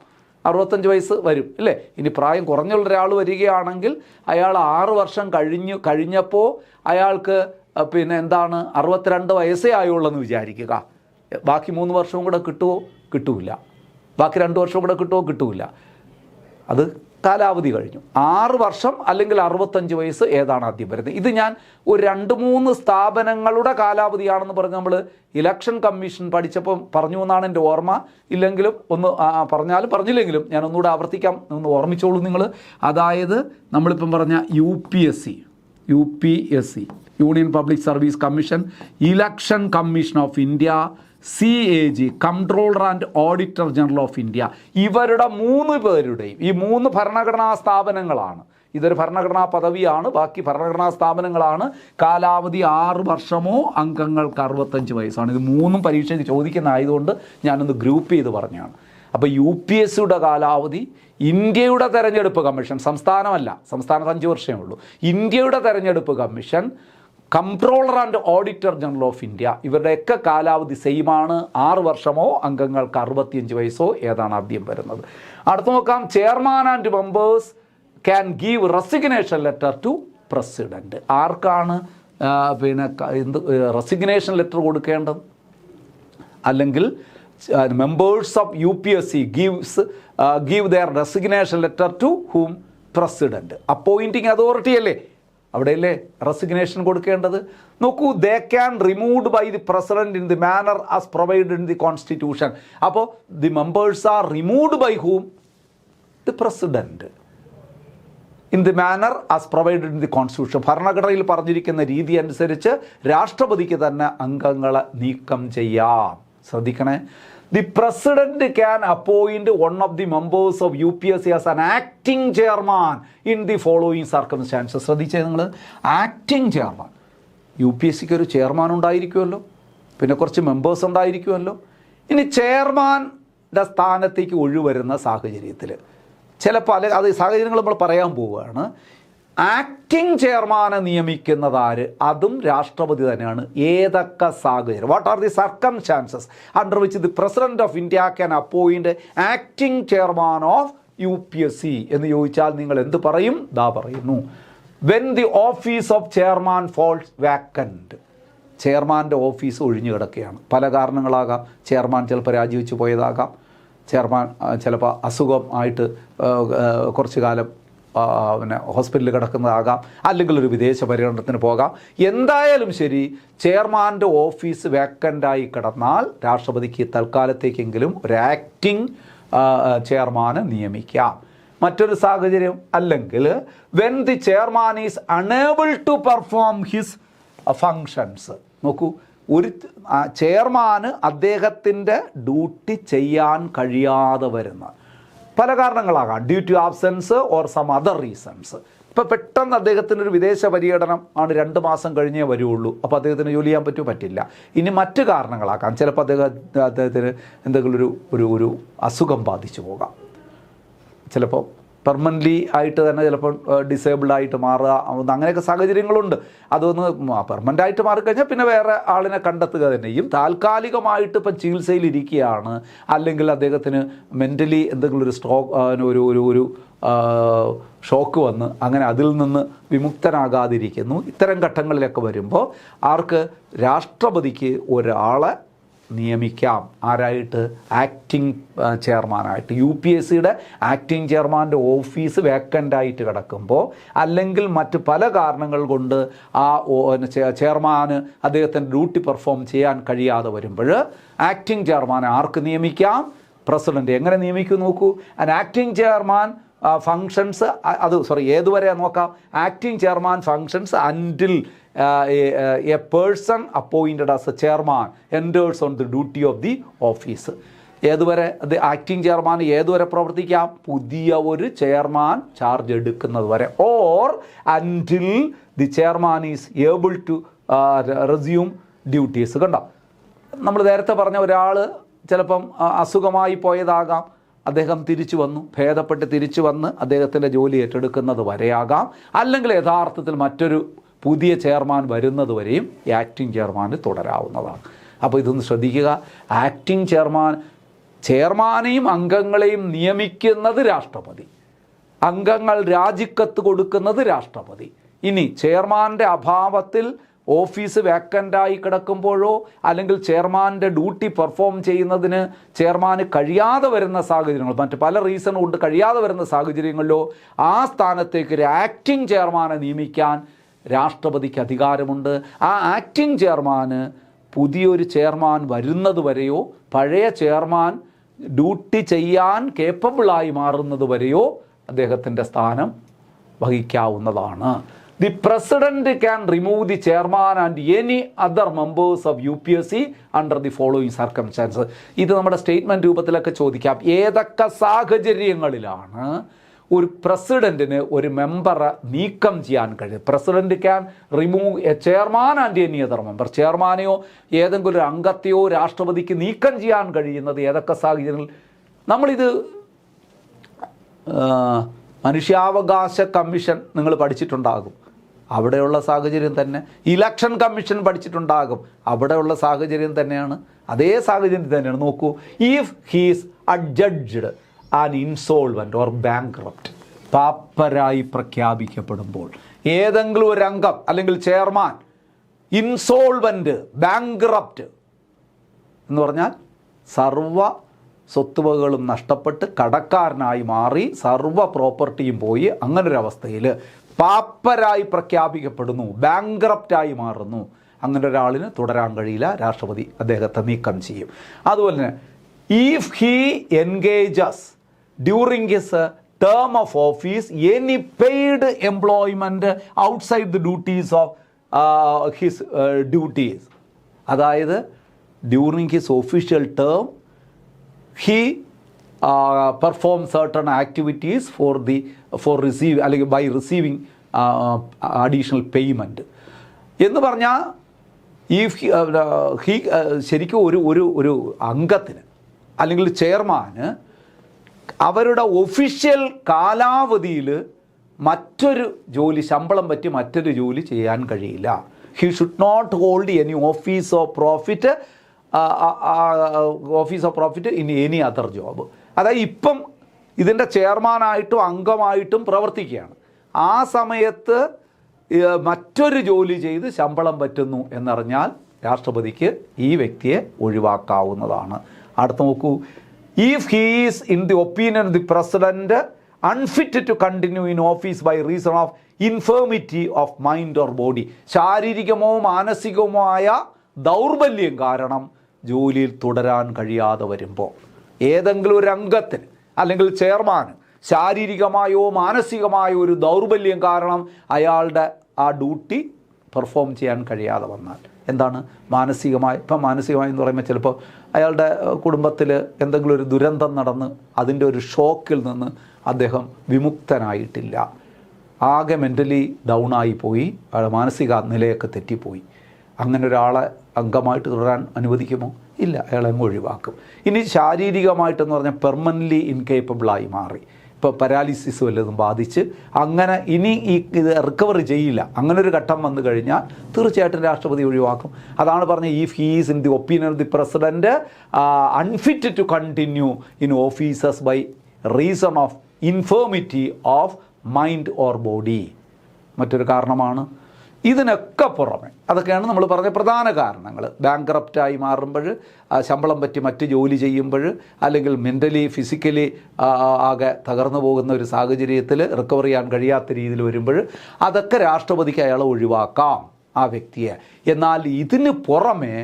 65 വയസ്സ് വരും അല്ലേ? ഇനി പ്രായം കുറഞ്ഞുള്ള ഒരാൾ വരികയാണെങ്കിൽ അയാൾ 6 വർഷം കഴിഞ്ഞപ്പോൾ അയാൾക്ക് പിന്നെ എന്താണ് 62 വയസ്സേ ആയുള്ളൂ എന്ന് വിചാരിക്കുക. ബാക്കി 3 വർഷവും കൂടെ കിട്ടുമോ? കിട്ടൂല. ബാക്കി 2 വർഷവും കൂടെ കിട്ടുമോ? കിട്ടൂല. അത് കാലാവധി കഴിഞ്ഞു. 6 വർഷം അല്ലെങ്കിൽ 65 വയസ്സ് ഏതാണ് ആദ്യം വരുന്നത്? ഇത് ഞാൻ ഒരു 2-3 സ്ഥാപനങ്ങളുടെ കാലാവധിയാണെന്ന് പറഞ്ഞ് നമ്മൾ ഇലക്ഷൻ കമ്മീഷൻ പഠിച്ചപ്പോൾ പറഞ്ഞു എന്നാണ് എൻ്റെ ഓർമ്മ. ഇല്ലെങ്കിലും ഒന്ന് പറഞ്ഞാലും പറഞ്ഞില്ലെങ്കിലും ഞാൻ ഒന്നുകൂടെ ആവർത്തിക്കാം, ഒന്ന് ഓർമ്മിച്ചോളൂ നിങ്ങൾ. അതായത് നമ്മളിപ്പം പറഞ്ഞ UPSC, union public service commission, election commission of India, CAG, controller and auditor general of India, ഇവരുടെ 3 പേരുടെയും, ഈ 3 ഭരണഘടനാ സ്ഥാപനങ്ങളാണ്, ഇതൊരു ഭരണഘടനാ പദവിയാണ്, ബാക്കി ഭരണഘടനാ സ്ഥാപനങ്ങളാണ്. കാലാവധി 6 വർഷമോ അംഗങ്ങൾക്ക് 65 വയസ്സാണ്. ഇത് 3ഉം പരീക്ഷയ്ക്ക് ചോദിക്കുന്നതായതുകൊണ്ട് ഞാനൊന്ന് ഗ്രൂപ്പ് ചെയ്ത് പറഞ്ഞാണ്. അപ്പോൾ UPSCയുടെ കാലാവധി ഇന്ത്യയുടെ തെരഞ്ഞെടുപ്പ് കമ്മീഷൻ, സംസ്ഥാനമല്ല, സംസ്ഥാനത്ത് 5 വർഷമേ ഉള്ളൂ, ഇന്ത്യയുടെ തെരഞ്ഞെടുപ്പ് commission comptroller and auditor general of India, ഇവരുടെയൊക്കെ കാലാവധി സെയിമാണ്. 6 വർഷമോ അംഗങ്ങൾക്ക് 65 വയസ്സോ ഏതാണ് ആദ്യം വരുന്നത്. അടുത്ത് നോക്കാം, chairman and members can give resignation letter to president. ആർക്കാണ് റെസിഗ്നേഷൻ ലെറ്റർ കൊടുക്കേണ്ടത്? അല്ലെങ്കിൽ members of UPSC give their resignation letter to whom? President. Appointing authority അല്ലേ, അവിടെയല്ലേ റെസിഗ്നേഷൻ കൊടുക്കേണ്ടത്? നോക്കൂ, they can removed by the president in the manner as provided in the constitution. അപ്പോൾ the members are removed by whom? The president. In the manner as provided in the constitution. ഭരണഘടനയിൽ പറഞ്ഞിരിക്കുന്ന രീതി അനുസരിച്ച് രാഷ്ട്രപതിക്ക് തന്നെ അംഗങ്ങളെ നീക്കം ചെയ്യാം. ശ്രദ്ധിക്കണേ, the president can appoint one of the members of UPSC as an acting chairman in the following circumstances. ശ്രദ്ധിച്ചേ നിങ്ങൾ, ആക്ടിംഗ് ചെയർമാൻ. UPSCക്ക് ഒരു ചെയർമാൻ ഉണ്ടായിരിക്കുമല്ലോ, പിന്നെ കുറച്ച് മെമ്പേഴ്സ് ഉണ്ടായിരിക്കുമല്ലോ. ഇനി ചെയർമാൻ്റെ സ്ഥാനത്തേക്ക് ഒഴിവരുന്ന സാഹചര്യത്തിൽ അത് സാഹചര്യങ്ങൾ നമ്മൾ പറയാൻ പോവുകയാണ്. ആക്ടിംഗ് ചെയർമാനെ നിയമിക്കുന്നത് ആര്? അതും രാഷ്ട്രപതി തന്നെയാണ്. ഏതൊക്കെ സാഹചര്യം? What are the circumstances under which the president of India can appoint acting chairman of UPSC എന്ന് ചോദിച്ചാൽ നിങ്ങൾ എന്ത് പറയും? ദാ പറയുന്നു, when the office of chairman falls vacant. ചെയർമാൻ്റെ ഓഫീസ് ഒഴിഞ്ഞു കിടക്കുകയാണ്. പല കാരണങ്ങളാകാം. ചെയർമാൻ ചിലപ്പോൾ രാജിവെച്ച് പോയതാകാം, ചെയർമാൻ ചിലപ്പോൾ അസുഖം ആയിട്ട് കുറച്ച് കാലം പിന്നെ ഹോസ്പിറ്റലിൽ കിടക്കുന്നതാകാം, അല്ലെങ്കിൽ ഒരു വിദേശ പര്യടനത്തിന് പോകാം. എന്തായാലും ശരി, ചെയർമാൻ്റെ ഓഫീസ് വേക്കൻ്റായി കിടന്നാൽ രാഷ്ട്രപതിക്ക് തൽക്കാലത്തേക്കെങ്കിലും ഒരു ആക്ടിംഗ് ചെയർമാനെ നിയമിക്കാം. മറ്റൊരു സാഹചര്യം, അല്ലെങ്കിൽ when the chairman is unable to perform his functions. നോക്കൂ, ഒരു ചെയർമാന് അദ്ദേഹത്തിൻ്റെ ഡ്യൂട്ടി ചെയ്യാൻ കഴിയാതെ വരുന്ന പല കാരണങ്ങളാകാം. Due to absence or some other reasons. ഇപ്പോൾ പെട്ടെന്ന് അദ്ദേഹത്തിൻ്റെ ഒരു വിദേശ പര്യടനം ആണ്, 2 മാസം കഴിഞ്ഞേ വരുള്ളൂ. അപ്പോൾ അദ്ദേഹത്തിന് ജോലി ചെയ്യാൻ പറ്റില്ല. ഇനി മറ്റു കാരണങ്ങളാകാം. ചിലപ്പോൾ അദ്ദേഹത്തിന് എന്തെങ്കിലും ഒരു അസുഖം ബാധിച്ചു പോകാം. ചിലപ്പോൾ പെർമനൻ്റ്ലി ആയിട്ട് തന്നെ ചിലപ്പോൾ ഡിസേബിൾഡ് ആയിട്ട് മാറുക, അങ്ങനെയൊക്കെ സാഹചര്യങ്ങളുണ്ട്. അതൊന്ന് പെർമനൻ്റ് ആയിട്ട് മാറിക്കഴിഞ്ഞാൽ പിന്നെ വേറെ ആളിനെ കണ്ടെത്തുക തന്നെയും. താൽക്കാലികമായിട്ട് ഇപ്പം ചികിത്സയിലിരിക്കുകയാണ്, അല്ലെങ്കിൽ അദ്ദേഹത്തിന് മെൻ്റലി എന്തെങ്കിലും ഒരു ഒരു ഷോക്ക് വന്ന് അങ്ങനെ അതിൽ നിന്ന് വിമുക്തനാകാതിരിക്കുന്നു. ഇത്തരം ഘട്ടങ്ങളിലൊക്കെ വരുമ്പോൾ ആർക്ക്? രാഷ്ട്രപതിക്ക് ഒരാളെ നിയമിക്കാം. ആരായിട്ട്? ആക്ടിംഗ് ചെയർമാനായിട്ട്. UPSCയുടെ ആക്ടിംഗ് ചെയർമാൻ്റെ ഓഫീസ് വേക്കൻ്റായിട്ട് കിടക്കുമ്പോൾ, അല്ലെങ്കിൽ മറ്റ് പല കാരണങ്ങൾ കൊണ്ട് ആ ചെയർമാന് അദ്ദേഹത്തിൻ്റെ ഡ്യൂട്ടി പെർഫോം ചെയ്യാൻ കഴിയാതെ വരുമ്പോൾ ആക്ടിംഗ് ചെയർമാനെ ആർക്ക് നിയമിക്കാം? പ്രസിഡന്റ്. എങ്ങനെ നിയമിക്കും നോക്കൂ. ആൻ ആക്ടിംഗ് ചെയർമാൻ ഫങ്ഷൻസ്, ഏതുവരെ നോക്കാം? Acting chairman functions അൻറ്റിൽ a person appointed as a chairman enters on the duty of the office. ഏതുവരെ അത് ആക്ടിംഗ് ചെയർമാൻ ഏതുവരെ പ്രവർത്തിക്കാം? പുതിയ ഒരു ചെയർമാൻ ചാർജ് എടുക്കുന്നത് വരെ. Or until the chairman is able to resume duties. കണ്ടോ, നമ്മൾ നേരത്തെ പറഞ്ഞ ഒരാൾ ചിലപ്പം അസുഖമായി പോയതാകാം, അദ്ദേഹം തിരിച്ചു വന്നു, ഭേദപ്പെട്ട് തിരിച്ചു വന്ന് അദ്ദേഹത്തിൻ്റെ ജോലി ഏറ്റെടുക്കുന്നത് വരെയാകാം. അല്ലെങ്കിൽ യഥാർത്ഥത്തിൽ മറ്റൊരു പുതിയ ചെയർമാൻ വരുന്നത് വരെയും ഈ ആക്ടിംഗ് ചെയർമാന് തുടരാവുന്നതാണ്. അപ്പോൾ ഇതൊന്ന് ശ്രദ്ധിക്കുക. ആക്ടിംഗ് ചെയർമാനെയും അംഗങ്ങളെയും നിയമിക്കുന്നത് രാഷ്ട്രപതി, അംഗങ്ങൾ രാജിക്കത്ത് കൊടുക്കുന്നത് രാഷ്ട്രപതി. ഇനി ചെയർമാൻ്റെ അഭാവത്തിൽ ഓഫീസ് വേക്കൻ്റായി കിടക്കുമ്പോഴോ, അല്ലെങ്കിൽ ചെയർമാൻ്റെ ഡ്യൂട്ടി പെർഫോം ചെയ്യുന്നതിന് ചെയർമാന് കഴിയാതെ വരുന്ന സാഹചര്യങ്ങൾ, മറ്റ് പല റീസൺ കൊണ്ട് കഴിയാതെ വരുന്ന സാഹചര്യങ്ങളിലോ ആ സ്ഥാനത്തേക്ക് ഒരു ആക്ടിംഗ് ചെയർമാനെ നിയമിക്കാൻ രാഷ്ട്രപതിക്ക് അധികാരമുണ്ട്. ആ ആക്ടിംഗ് ചെയർമാന് പുതിയൊരു ചെയർമാൻ വരുന്നത് വരെയോ, പഴയ ചെയർമാൻ ഡ്യൂട്ടി ചെയ്യാൻ കേപ്പബിളായി മാറുന്നത് വരെയോ അദ്ദേഹത്തിൻ്റെ സ്ഥാനം വഹിക്കാവുന്നതാണ്. The president can remove the chairman and any other members of UPSC under the following circumstances. ഇത് നമ്മുടെ സ്റ്റേറ്റ്മെൻറ്റ് രൂപത്തിലൊക്കെ ചോദിക്കാം. ഏതൊക്കെ സാഹചര്യങ്ങളിലാണ് ഒരു പ്രസിഡന്റിന് ഒരു മെമ്പറെ നീക്കം ചെയ്യാൻ കഴിയും? President can remove a chairman and any other member. ചെയർമാനെയോ ഏതെങ്കിലും ഒരു അംഗത്തെയോ രാഷ്ട്രപതിക്ക് നീക്കം ചെയ്യാൻ കഴിയുന്നത് ഏതൊക്കെ സാഹചര്യങ്ങളിൽ? നമ്മളിത് മനുഷ്യാവകാശ കമ്മീഷൻ നിങ്ങൾ പഠിച്ചിട്ടുണ്ടാകും. അവിടെയുള്ള സാഹചര്യം തന്നെ. ഇലക്ഷൻ കമ്മീഷൻ പഠിച്ചിട്ടുണ്ടാകും, അവിടെയുള്ള സാഹചര്യം തന്നെയാണ്, അതേ സാഹചര്യം തന്നെയാണ്. നോക്കൂ, if he's adjudged an insolvent or bankrupt, പാപ്പരായി പ്രഖ്യാപിക്കപ്പെടുമ്പോൾ ഏതെങ്കിലും ഒരു അംഗം അല്ലെങ്കിൽ ചെയർമാൻ ഇൻസോൾവൻറ്റ്, ബാങ്ക്രപ്റ്റ് എന്ന് പറഞ്ഞാൽ സർവ സ്വത്തുവകകളും നഷ്ടപ്പെട്ട് കടക്കാരനായി മാറി, സർവ പ്രോപ്പർട്ടിയും പോയി, അങ്ങനൊരവസ്ഥയിൽ പാപ്പരായി പ്രഖ്യാപിക്കപ്പെടുന്നു, ബാങ്ക്രപ്റ്റായി മാറുന്നു, അങ്ങനെ ഒരാളിന് തുടരാൻ കഴിയില്ല, രാഷ്ട്രപതി അദ്ദേഹത്തെ നീക്കം ചെയ്യും. അതുപോലെ തന്നെ if he engages during his term of office any paid employment outside the duties of his duties, അതായത് during his official term he perform certain activities for receive അല്ലെങ്കിൽ by receiving additional payment എന്ന് പറഞ്ഞാൽ ഈ ശരിക്കും ഒരു അംഗത്തിന് അല്ലെങ്കിൽ ചെയർമാന് അവരുടെ ഒഫീഷ്യൽ കാലാവധിയിൽ മറ്റൊരു ജോലി, ശമ്പളം പറ്റി മറ്റൊരു ജോലി ചെയ്യാൻ കഴിയില്ല. He should not hold any office of profit in any other job. അതായത് ഇപ്പം ഇതിൻ്റെ ചെയർമാനായിട്ടും അംഗമായിട്ടും പ്രവർത്തിക്കുകയാണ്, ആ സമയത്ത് മറ്റൊരു ജോലി ചെയ്ത് ശമ്പളം പറ്റുന്നു എന്നറിഞ്ഞാൽ രാഷ്ട്രപതിക്ക് ഈ വ്യക്തിയെ ഒഴിവാക്കാവുന്നതാണ്. അടുത്ത നോക്കൂ, if he is in the opinion of the president unfit to continue in office by reason of infirmity of mind or body, ശാരീരികമോ മാനസികമോ ആയ ദൗർബല്യം കാരണം ജോലിയിൽ തുടരാൻ കഴിയാതെ വരുമ്പോൾ, ഏതെങ്കിലും ഒരു അംഗത്തിന് അല്ലെങ്കിൽ ചെയർമാന് ശാരീരികമായോ മാനസികമായോ ഒരു ദൗർബല്യം കാരണം അയാളുടെ ആ ഡ്യൂട്ടി പെർഫോം ചെയ്യാൻ കഴിയാതെ വന്നാൽ, എന്താണ് മാനസികമായി, ഇപ്പം മാനസികമായി എന്ന് പറയുമ്പോൾ ചിലപ്പോൾ അയാളുടെ കുടുംബത്തിൽ എന്തെങ്കിലും ഒരു ദുരന്തം നടന്ന് അതിൻ്റെ ഒരു ഷോക്കിൽ നിന്ന് അദ്ദേഹം വിമുക്തനായിട്ടില്ല, ആകെ മെൻ്റലി ഡൗണായി പോയി, മാനസിക നിലയൊക്കെ തെറ്റിപ്പോയി, അങ്ങനെ ഒരാളെ അംഗമായിട്ട് തുടരാൻ അനുവദിക്കുമോ? ഇല്ല, അയാളെ അങ്ങ് ഒഴിവാക്കും. ഇനി ശാരീരികമായിട്ടെന്ന് പറഞ്ഞാൽ പെർമനൻ്റ്ലി ഇൻകേപ്പബിളായി മാറി, ഇപ്പോൾ പാരാലിസിസ് വല്ലതും ബാധിച്ച് അങ്ങനെ ഇനി ഇത് റിക്കവറി ചെയ്യില്ല, അങ്ങനൊരു ഘട്ടം വന്നു കഴിഞ്ഞാൽ തീർച്ചയായിട്ടും രാഷ്ട്രപതി ഒഴിവാക്കും. അതാണ് പറഞ്ഞത്, if he is in the opinion of the president unfit to continue in offices by reason of infirmity of mind or body, മറ്റൊരു കാരണമാണ്. ഇതിനൊക്കെ പുറമെ അതൊക്കെയാണ് നമ്മൾ പറഞ്ഞ പ്രധാന കാരണങ്ങൾ. ബാങ്ക്രപ്റ്റായി മാറുമ്പോൾ, ശമ്പളം പറ്റി മറ്റ് ജോലി ചെയ്യുമ്പോൾ, അല്ലെങ്കിൽ മെൻ്റലി ഫിസിക്കലി ആകെ തകർന്നു പോകുന്ന ഒരു സാഹചര്യത്തിൽ റിക്കവർ ചെയ്യാൻ കഴിയാത്ത രീതിയിൽ വരുമ്പോൾ അതൊക്കെ രാഷ്ട്രപതിക്ക് അയാളെ ഒഴിവാക്കാം, ആ വ്യക്തിയെ. എന്നാൽ ഇതിന് പുറമെ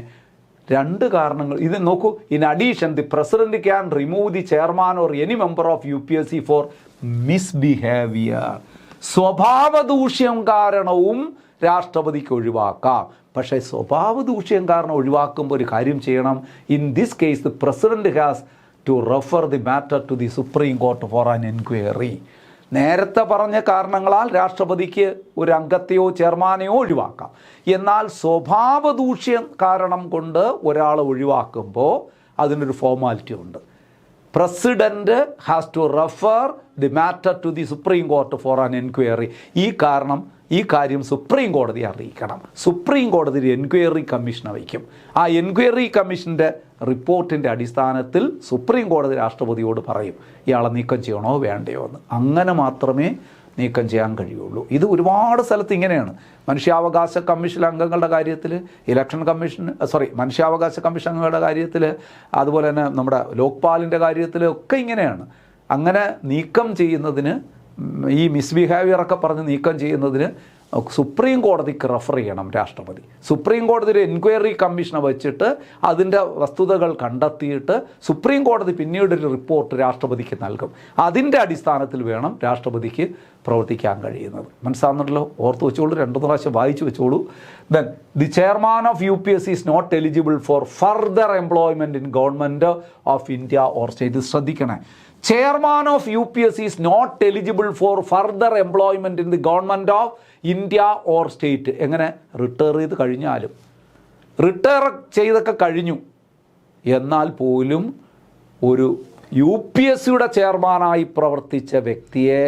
രണ്ട് കാരണങ്ങൾ ഇത് നോക്കൂ. In addition the president can remove the chairman or any member of UPSC for misbehaviour, സ്വഭാവദൂഷ്യം കാരണവും രാഷ്ട്രപതിക്ക് ഒഴിവാക്കാം. പക്ഷേ സ്വഭാവദൂഷ്യം കാരണം ഒഴിവാക്കുമ്പോൾ ഒരു കാര്യം ചെയ്യണം. In this case the president has to refer the matter to the supreme court for an enquiry. നേരത്തെ പറഞ്ഞ കാരണങ്ങളാൽ രാഷ്ട്രപതിക്ക് ഒരു അംഗത്തെയോ ചെയർമാനെയോ ഒഴിവാക്കാം. എന്നാൽ സ്വഭാവദൂഷ്യം കാരണം കൊണ്ട് ഒരാളെ ഒഴിവാക്കുമ്പോൾ അതിനൊരു ഫോർമാലിറ്റി ഉണ്ട്. President has to refer the matter to the supreme court for an enquiry. ഈ കാര്യം സുപ്രീം കോടതിയെ അറിയിക്കണം. സുപ്രീം കോടതി ഒരു എൻക്വയറി കമ്മീഷനെ വയ്ക്കും. ആ എൻക്വയറി കമ്മീഷൻ്റെ റിപ്പോർട്ടിൻ്റെ അടിസ്ഥാനത്തിൽ സുപ്രീം കോടതി രാഷ്ട്രപതിയോട് പറയും ഇയാളെ നീക്കം ചെയ്യണോ വേണ്ടയോ എന്ന്. അങ്ങനെ മാത്രമേ നീക്കം ചെയ്യാൻ കഴിയുള്ളൂ. ഇത് ഒരുപാട് സ്ഥലത്ത് ഇങ്ങനെയാണ്. മനുഷ്യാവകാശ കമ്മീഷൻ അംഗങ്ങളുടെ കാര്യത്തിൽ, മനുഷ്യാവകാശ കമ്മീഷൻ അംഗങ്ങളുടെ കാര്യത്തിൽ, അതുപോലെ തന്നെ നമ്മുടെ ലോക്പാലിൻ്റെ കാര്യത്തിൽ ഒക്കെ ഇങ്ങനെയാണ്. അങ്ങനെ നീക്കം ചെയ്യുന്നതിന്, ഈ മിസ്ബിഹേവിയറൊക്കെ പറഞ്ഞ് നീക്കം ചെയ്യുന്നതിന് സുപ്രീം കോടതിക്ക് റെഫർ ചെയ്യണം രാഷ്ട്രപതി. സുപ്രീം കോടതി ഒരു എൻക്വയറി കമ്മീഷനെ വെച്ചിട്ട് അതിൻ്റെ വസ്തുതകൾ കണ്ടെത്തിയിട്ട് സുപ്രീം കോടതി പിന്നീടൊരു റിപ്പോർട്ട് രാഷ്ട്രപതിക്ക് നൽകും. അതിൻ്റെ അടിസ്ഥാനത്തിൽ വേണം രാഷ്ട്രപതിക്ക് പ്രവർത്തിക്കാൻ കഴിയുന്നത്. മനസ്സിലാകുന്നുണ്ടല്ലോ? ഓർത്ത് വെച്ചോളൂ, 2 പ്രാവശ്യം വായിച്ചു വെച്ചോളൂ. Then the chairman of UPSC is not eligible for further employment in government of India or state. ശ്രദ്ധിക്കണേ, chairman of UPSC is not eligible for further employment in the government of India or state. എങ്ങനെ? റിട്ടയർ ചെയ്ത് കഴിഞ്ഞാലും, റിട്ടയർ ചെയ്തൊക്കെ കഴിഞ്ഞു എന്നാൽ പോലും ഒരു UPSCയുടെ ചെയർമാനായി പ്രവർത്തിച്ച വ്യക്തിയെ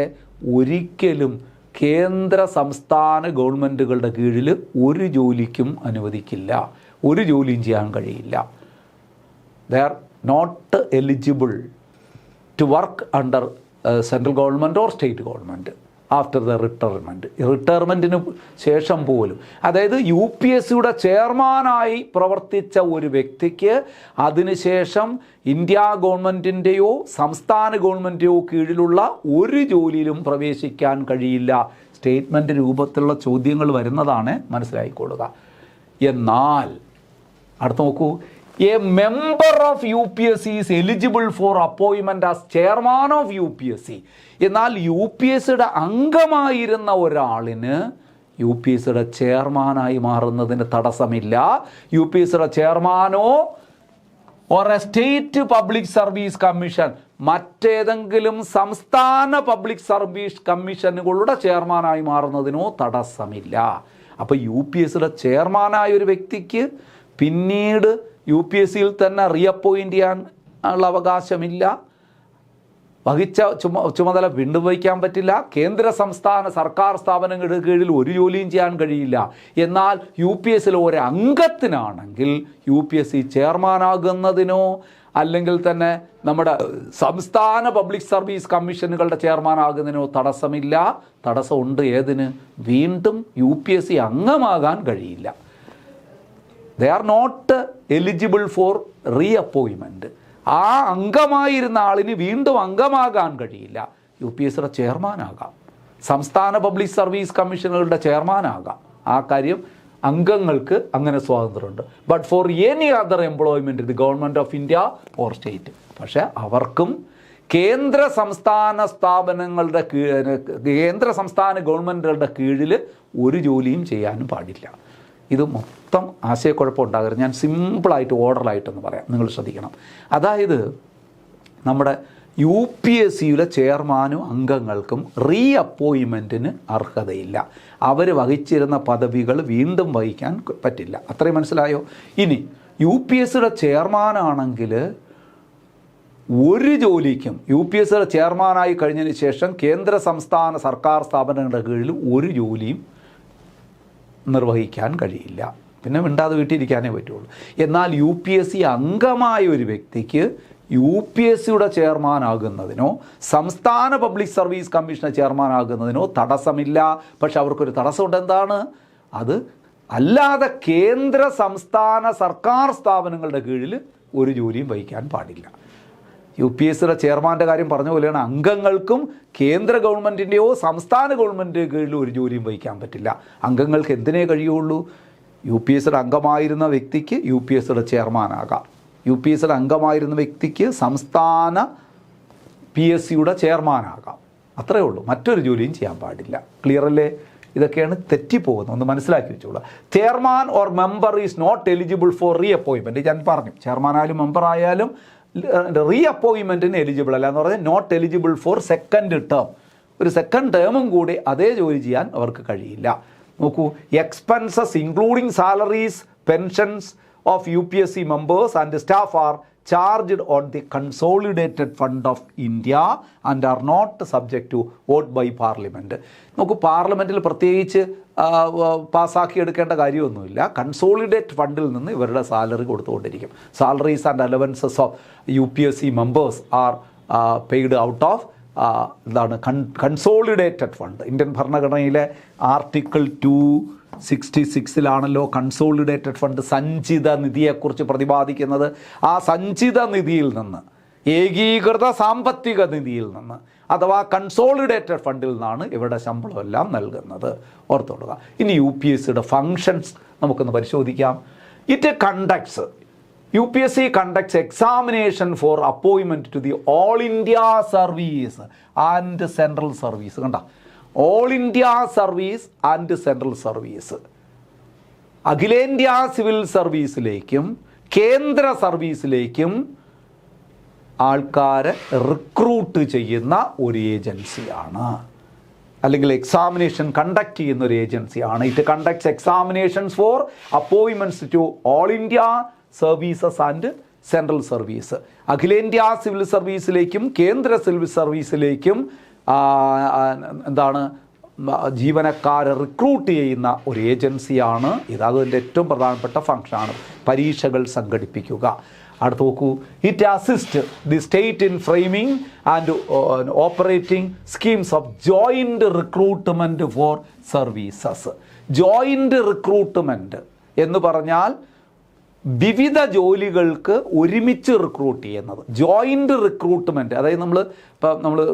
ഒരിക്കലും കേന്ദ്ര സംസ്ഥാന ഗവൺമെൻറ്റുകളുടെ കീഴിൽ ഒരു ജോലിക്കും അനുവദിക്കില്ല, ഒരു ജോലിയും ചെയ്യാൻ കഴിയില്ല. They are not eligible to work under central government or state government after the റിട്ടയർമെൻറ്റിന് ശേഷം പോലും. അതായത് UPSCയുടെ ചെയർമാനായി പ്രവർത്തിച്ച ഒരു വ്യക്തിക്ക് അതിനുശേഷം ഇന്ത്യ ഗവൺമെൻറ്റിൻ്റെയോ സംസ്ഥാന ഗവൺമെൻറ്റെയോ കീഴിലുള്ള ഒരു ജോലിയിലും പ്രവേശിക്കാൻ കഴിയില്ല. സ്റ്റേറ്റ്മെൻറ്റ് രൂപത്തിലുള്ള ചോദ്യങ്ങൾ വരുന്നതാണ്, മനസ്സിലായിക്കൊള്ളുക. എന്നാൽ അടുത്ത് നോക്കൂ, a member of UPSC is eligible for appointment as chairman of UPSC. എന്നാൽ UPSCയുടെ അംഗമായിരുന്ന ഒരാളിന് UPSCയുടെ ചെയർമാനായി മാറുന്നതിന് തടസ്സമില്ല. UPSCയുടെ ചെയർമാനോ or a state public service commission, മറ്റേതെങ്കിലും സംസ്ഥാന പബ്ലിക് സർവീസ് കമ്മീഷനുകളുടെ ചെയർമാനായി മാറുന്നതിനോ തടസ്സമില്ല. അപ്പോൾ UPSCയുടെ ചെയർമാനായ ഒരു വ്യക്തിക്ക് പിന്നീട് UPSCയിൽ തന്നെ റീഅപ്പോയിൻ്റ് ചെയ്യാൻ ഉള്ള അവകാശമില്ല, വഹിച്ച ചുമതല വീണ്ടും വഹിക്കാൻ പറ്റില്ല. കേന്ദ്ര സംസ്ഥാന സർക്കാർ സ്ഥാപനങ്ങളുടെ കീഴിൽ ഒരു ജോലിയും ചെയ്യാൻ കഴിയില്ല. എന്നാൽ UPSCയിലെ ഒരു അംഗത്തിനാണെങ്കിൽ UPSC ചെയർമാനാകുന്നതിനോ അല്ലെങ്കിൽ തന്നെ നമ്മുടെ സംസ്ഥാന പബ്ലിക് സർവീസ് കമ്മീഷനുകളുടെ ചെയർമാനാകുന്നതിനോ തടസ്സമില്ല. തടസ്സമുണ്ട് ഏതിന്? വീണ്ടും UPSC അംഗമാകാൻ കഴിയില്ല. They are not eligible for reappointment. ആ അംഗമായിരുന്ന ആളിന് വീണ്ടും അംഗമാകാൻ കഴിയില്ല. UPSCയുടെ ചെയർമാനാകാം, സംസ്ഥാന പബ്ലിക് സർവീസ് കമ്മീഷനുകളുടെ ചെയർമാനാകാം. ആ കാര്യം അംഗങ്ങൾക്ക് അങ്ങനെ സ്വാതന്ത്ര്യമുണ്ട്. But for any other employment the government of India or state. പക്ഷേ അവർക്കും കേന്ദ്ര സംസ്ഥാന സ്ഥാപനങ്ങളുടെ കേന്ദ്ര സംസ്ഥാന ഗവൺമെൻറ്റുകളുടെ കീഴിൽ ഒരു ജോലിയും ചെയ്യാനും പാടില്ല. ഇത് മൊത്തം ആശയക്കുഴപ്പം ഉണ്ടാകരുത്. ഞാൻ സിമ്പിളായിട്ട് ഓർഡറായിട്ടൊന്ന് പറയാം, നിങ്ങൾ ശ്രദ്ധിക്കണം. അതായത് നമ്മുടെ UPSCയിലെ ചെയർമാനും അംഗങ്ങൾക്കും റീഅപ്പോയിൻമെൻറ്റിന് അർഹതയില്ല. അവർ വഹിച്ചിരുന്ന പദവികൾ വീണ്ടും വഹിക്കാൻ പറ്റില്ല. അത്രയും മനസ്സിലായോ? ഇനി UPSCയുടെ ചെയർമാനാണെങ്കിൽ ഒരു ജോലിക്കും UPSCയുടെ ചെയർമാനായി കഴിഞ്ഞതിന് ശേഷം കേന്ദ്ര സംസ്ഥാന സർക്കാർ സ്ഥാപനങ്ങളുടെ കീഴിൽ ഒരു ജോലിയും നിർവഹിക്കാൻ കഴിയില്ല. പിന്നെ മിണ്ടാതെ വീട്ടിലിരിക്കാനേ പറ്റുള്ളൂ. എന്നാൽ UPSC അംഗമായ ഒരു വ്യക്തിക്ക് UPSCയുടെ ചെയർമാനാകുന്നതിനോ സംസ്ഥാന പബ്ലിക് സർവീസ് കമ്മീഷന്റെ ചെയർമാനാകുന്നതിനോ തടസ്സമില്ല. പക്ഷെ അവർക്കൊരു തടസ്സമുണ്ട്. എന്താണ് അത്? അല്ലാതെ കേന്ദ്ര സംസ്ഥാന സർക്കാർ സ്ഥാപനങ്ങളുടെ കീഴിൽ ഒരു ജോലിയും വഹിക്കാൻ പാടില്ല. UPSCയുടെ ചെയർമാൻ്റെ കാര്യം പറഞ്ഞ പോലെയാണ് അംഗങ്ങൾക്കും കേന്ദ്ര ഗവൺമെൻറ്റിൻ്റെയോ സംസ്ഥാന ഗവൺമെൻറ് കീഴിൽ ഒരു ജോലിയും വഹിക്കാൻ പറ്റില്ല. അംഗങ്ങൾക്ക് എന്തിനേ കഴിയുള്ളൂ? UPSCയുടെ അംഗമായിരുന്ന വ്യക്തിക്ക് UPSCയുടെ ചെയർമാനാകാം, UPSCയുടെ അംഗമായിരുന്ന വ്യക്തിക്ക് സംസ്ഥാന PSCയുടെ ചെയർമാനാകാം. അത്രയേ ഉള്ളൂ. മറ്റൊരു ജോലിയും ചെയ്യാൻ പാടില്ല. ക്ലിയർ അല്ലേ? ഇതൊക്കെയാണ് തെറ്റിപ്പോകുന്നത്, ഒന്ന് മനസ്സിലാക്കി വെച്ചോളൂ. Chairman or member is not eligible for reappointment. ഞാൻ പറഞ്ഞു, ചെയർമാനായാലും മെമ്പർ ആയാലും റീഅപ്പോയിൻമെൻറ്റിന് എലിജിബിൾ അല്ല എന്ന് പറഞ്ഞാൽ not eligible for second term. ഒരു സെക്കൻഡ് ടേമും കൂടി അതേ ജോലി ചെയ്യാൻ അവർക്ക് കഴിയില്ല. നോക്കൂ, expenses including salaries pensions of UPSC members and staff are charged on the consolidated fund of India and are not subject to vote by parliament. നോക്കൂ, പാർലമെൻറ്റിൽ പ്രത്യേകിച്ച് പാസ്സാക്കി എടുക്കേണ്ട കാര്യമൊന്നുമില്ല. കൺസോളിഡേറ്റ് ഫണ്ടിൽ നിന്ന് ഇവരുടെ സാലറി കൊടുത്തുകൊണ്ടിരിക്കും. Salaries and allowances of UPSC members are paid out of എന്താണ് കൺസോളിഡേറ്റഡ് ഫണ്ട്. ഇന്ത്യൻ ഭരണഘടനയിലെ ആർട്ടിക്കിൾ 266 കൺസോളിഡേറ്റഡ് ഫണ്ട് സഞ്ചിത നിധിയെക്കുറിച്ച് പ്രതിപാദിക്കുന്നത്. ആ സഞ്ചിത നിധിയിൽ നിന്ന്, ഏകീകൃത സാമ്പത്തിക നിധിയിൽ നിന്ന് അഥവാ കൺസോളിഡേറ്റഡ് ഫണ്ടിൽ നിന്നാണ് ഇവരുടെ ശമ്പളം എല്ലാം നൽകുന്നത്. ഓർത്തോടുക. ഇനി UPSCയുടെ ഫങ്ഷൻസ് നമുക്കൊന്ന് പരിശോധിക്കാം. UPSC conducts examination for appointment to the All India Service and Central Service. കണ്ട, All India Service and Central Service. അഖിലേന്ത്യാ സിവിൽ സർവീസിലേക്കും കേന്ദ്ര സർവീസിലേക്കും ആൾക്കാരെ റിക്രൂട്ട് ചെയ്യുന്ന ഒരു ഏജൻസിയാണ്, അല്ലെങ്കിൽ എക്സാമിനേഷൻ കണ്ടക്ട് ചെയ്യുന്ന ഒരു ഏജൻസിയാണ്. It conducts examinations for appointments to all India services and central service. അഖിലേന്ത്യാ സിവിൽ സർവീസിലേക്കും കേന്ദ്ര സിവിൽ സർവീസിലേക്കും ജീവനക്കാരെ റിക്രൂട്ട് ചെയ്യുന്ന ഒരു ഏജൻസിയാണ് ഇത്. അതിൻ്റെ ഏറ്റവും പ്രധാനപ്പെട്ട ഫംഗ്ഷനാണ് പരീക്ഷകൾ സംഘടിപ്പിക്കുക. അടുത്ത് നോക്കൂ, it assist the state in framing and operating schemes of joint recruitment for services. Joint recruitment എന്ന് പറഞ്ഞാൽ വിവിധ ജോലികൾക്ക് ഒരുമിച്ച് റിക്രൂട്ട് ചെയ്യുന്നത്. ജോയിൻ്റ് റിക്രൂട്ട്മെൻറ്റ്, അതായത്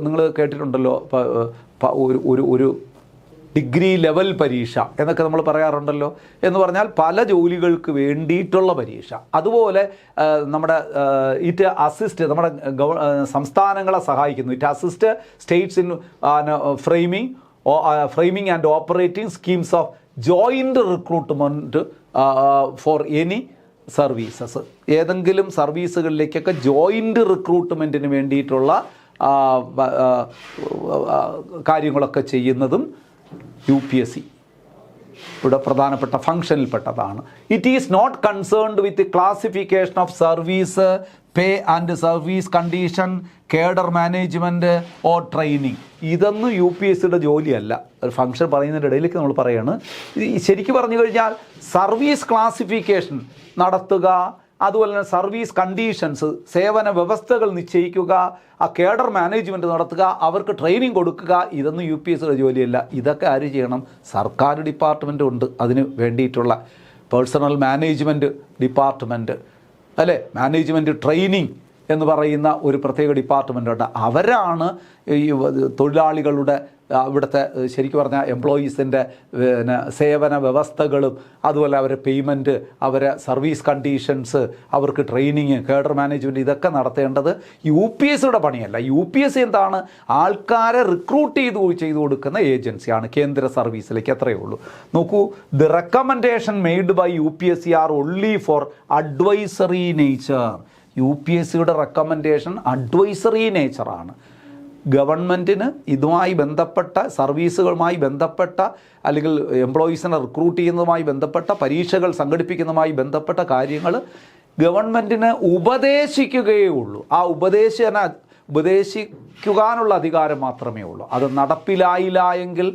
നിങ്ങൾ കേട്ടിട്ടുണ്ടല്ലോ, ഒരു ഡിഗ്രി ലെവൽ പരീക്ഷ എന്നൊക്കെ നമ്മൾ പറയാറുണ്ടല്ലോ. എന്ന് പറഞ്ഞാൽ പല ജോലികൾക്ക് വേണ്ടിയിട്ടുള്ള പരീക്ഷ. അതുപോലെ നമ്മുടെ ഇറ്റ് അസിസ്റ്റ് നമ്മുടെ സംസ്ഥാനങ്ങളെ സഹായിക്കുന്നു. It assist States in framing and operating schemes of joint recruitment for any services. ഏതെങ്കിലും സർവീസുകളിലേക്കൊക്കെ ജോയിൻ്റ് റിക്രൂട്ട്മെൻറ്റിന് വേണ്ടിയിട്ടുള്ള കാര്യങ്ങളൊക്കെ ചെയ്യുന്നതും UPSC ഇവിടെ പ്രധാനപ്പെട്ട ഫംഗ്ഷനിൽപ്പെട്ടതാണ്. It is not concerned with classification of service, pay and service condition, cadre management or training. ഇതൊന്നും UPSCയുടെ ജോലിയല്ല. ഒരു ഫംഗ്ഷൻ പറയുന്നതിൻ്റെ ഇടയിലേക്ക് നമ്മൾ പറയുകയാണ്. ശരിക്കും പറഞ്ഞു കഴിഞ്ഞാൽ സർവീസ് ക്ലാസിഫിക്കേഷൻ നടത്തുക, അതുപോലെ തന്നെ സർവീസ് കണ്ടീഷൻസ്, സേവന വ്യവസ്ഥകൾ നിശ്ചയിക്കുക, ആ കേഡർ മാനേജ്മെൻറ്റ് നടത്തുക, അവർക്ക് ട്രെയിനിങ് കൊടുക്കുക, ഇതൊന്നും UPSCയുടെ ജോലിയല്ല. ഇതൊക്കെ ആര് ചെയ്യണം? സർക്കാർ ഡിപ്പാർട്ട്മെൻറ്റ് ഉണ്ട് അതിന് വേണ്ടിയിട്ടുള്ള. പേഴ്സണൽ മാനേജ്മെൻറ്റ് ഡിപ്പാർട്ട്മെൻറ്റ് അല്ലേ, മാനേജ്മെൻറ്റ് ട്രെയിനിങ് എന്ന് പറയുന്ന ഒരു പ്രത്യേക ഡിപ്പാർട്ട്മെൻ്റ് ഉണ്ട്. അവരാണ് ഈ തൊഴിലാളികളുടെ ഇവിടുത്തെ ശരിക്കും പറഞ്ഞാൽ എംപ്ലോയീസിൻ്റെ സേവന വ്യവസ്ഥകളും അതുപോലെ അവരെ പേയ്മെൻറ്റ്, അവരെ സർവീസ് കണ്ടീഷൻസ്, അവർക്ക് ട്രെയിനിങ്, കേഡർ മാനേജ്മെൻറ്റ് ഇതൊക്കെ നടത്തേണ്ടത് UPSCയുടെ പണിയല്ല. UPSC എന്താണ്? ആൾക്കാരെ റിക്രൂട്ട് ചെയ്തു കൊടുക്കുന്ന ഏജൻസിയാണ് കേന്ദ്ര സർവീസിലേക്ക്. അത്രയേ ഉള്ളൂ. നോക്കൂ, the recommendation made by UPSC are only for advisory nature. UPSCയുടെ റെക്കമെൻഡേഷൻ അഡ്വൈസറി നേച്ചറാണ്. ഗവൺമെൻറ്റിന് ഇതുമായി ബന്ധപ്പെട്ട സർവീസുകളുമായി ബന്ധപ്പെട്ട അല്ലെങ്കിൽ എംപ്ലോയീസിനെ റിക്രൂട്ട് ചെയ്യുന്നതുമായി ബന്ധപ്പെട്ട പരീക്ഷകൾ സംഘടിപ്പിക്കുന്നതുമായി ബന്ധപ്പെട്ട കാര്യങ്ങൾ ഗവൺമെൻറ്റിന് ഉപദേശിക്കുകയേ ഉള്ളൂ. ആ ഉപദേശിക്കുവാനുള്ള അധികാരം മാത്രമേ ഉള്ളൂ. അത് നടപ്പിലായില്ല എങ്കിൽ,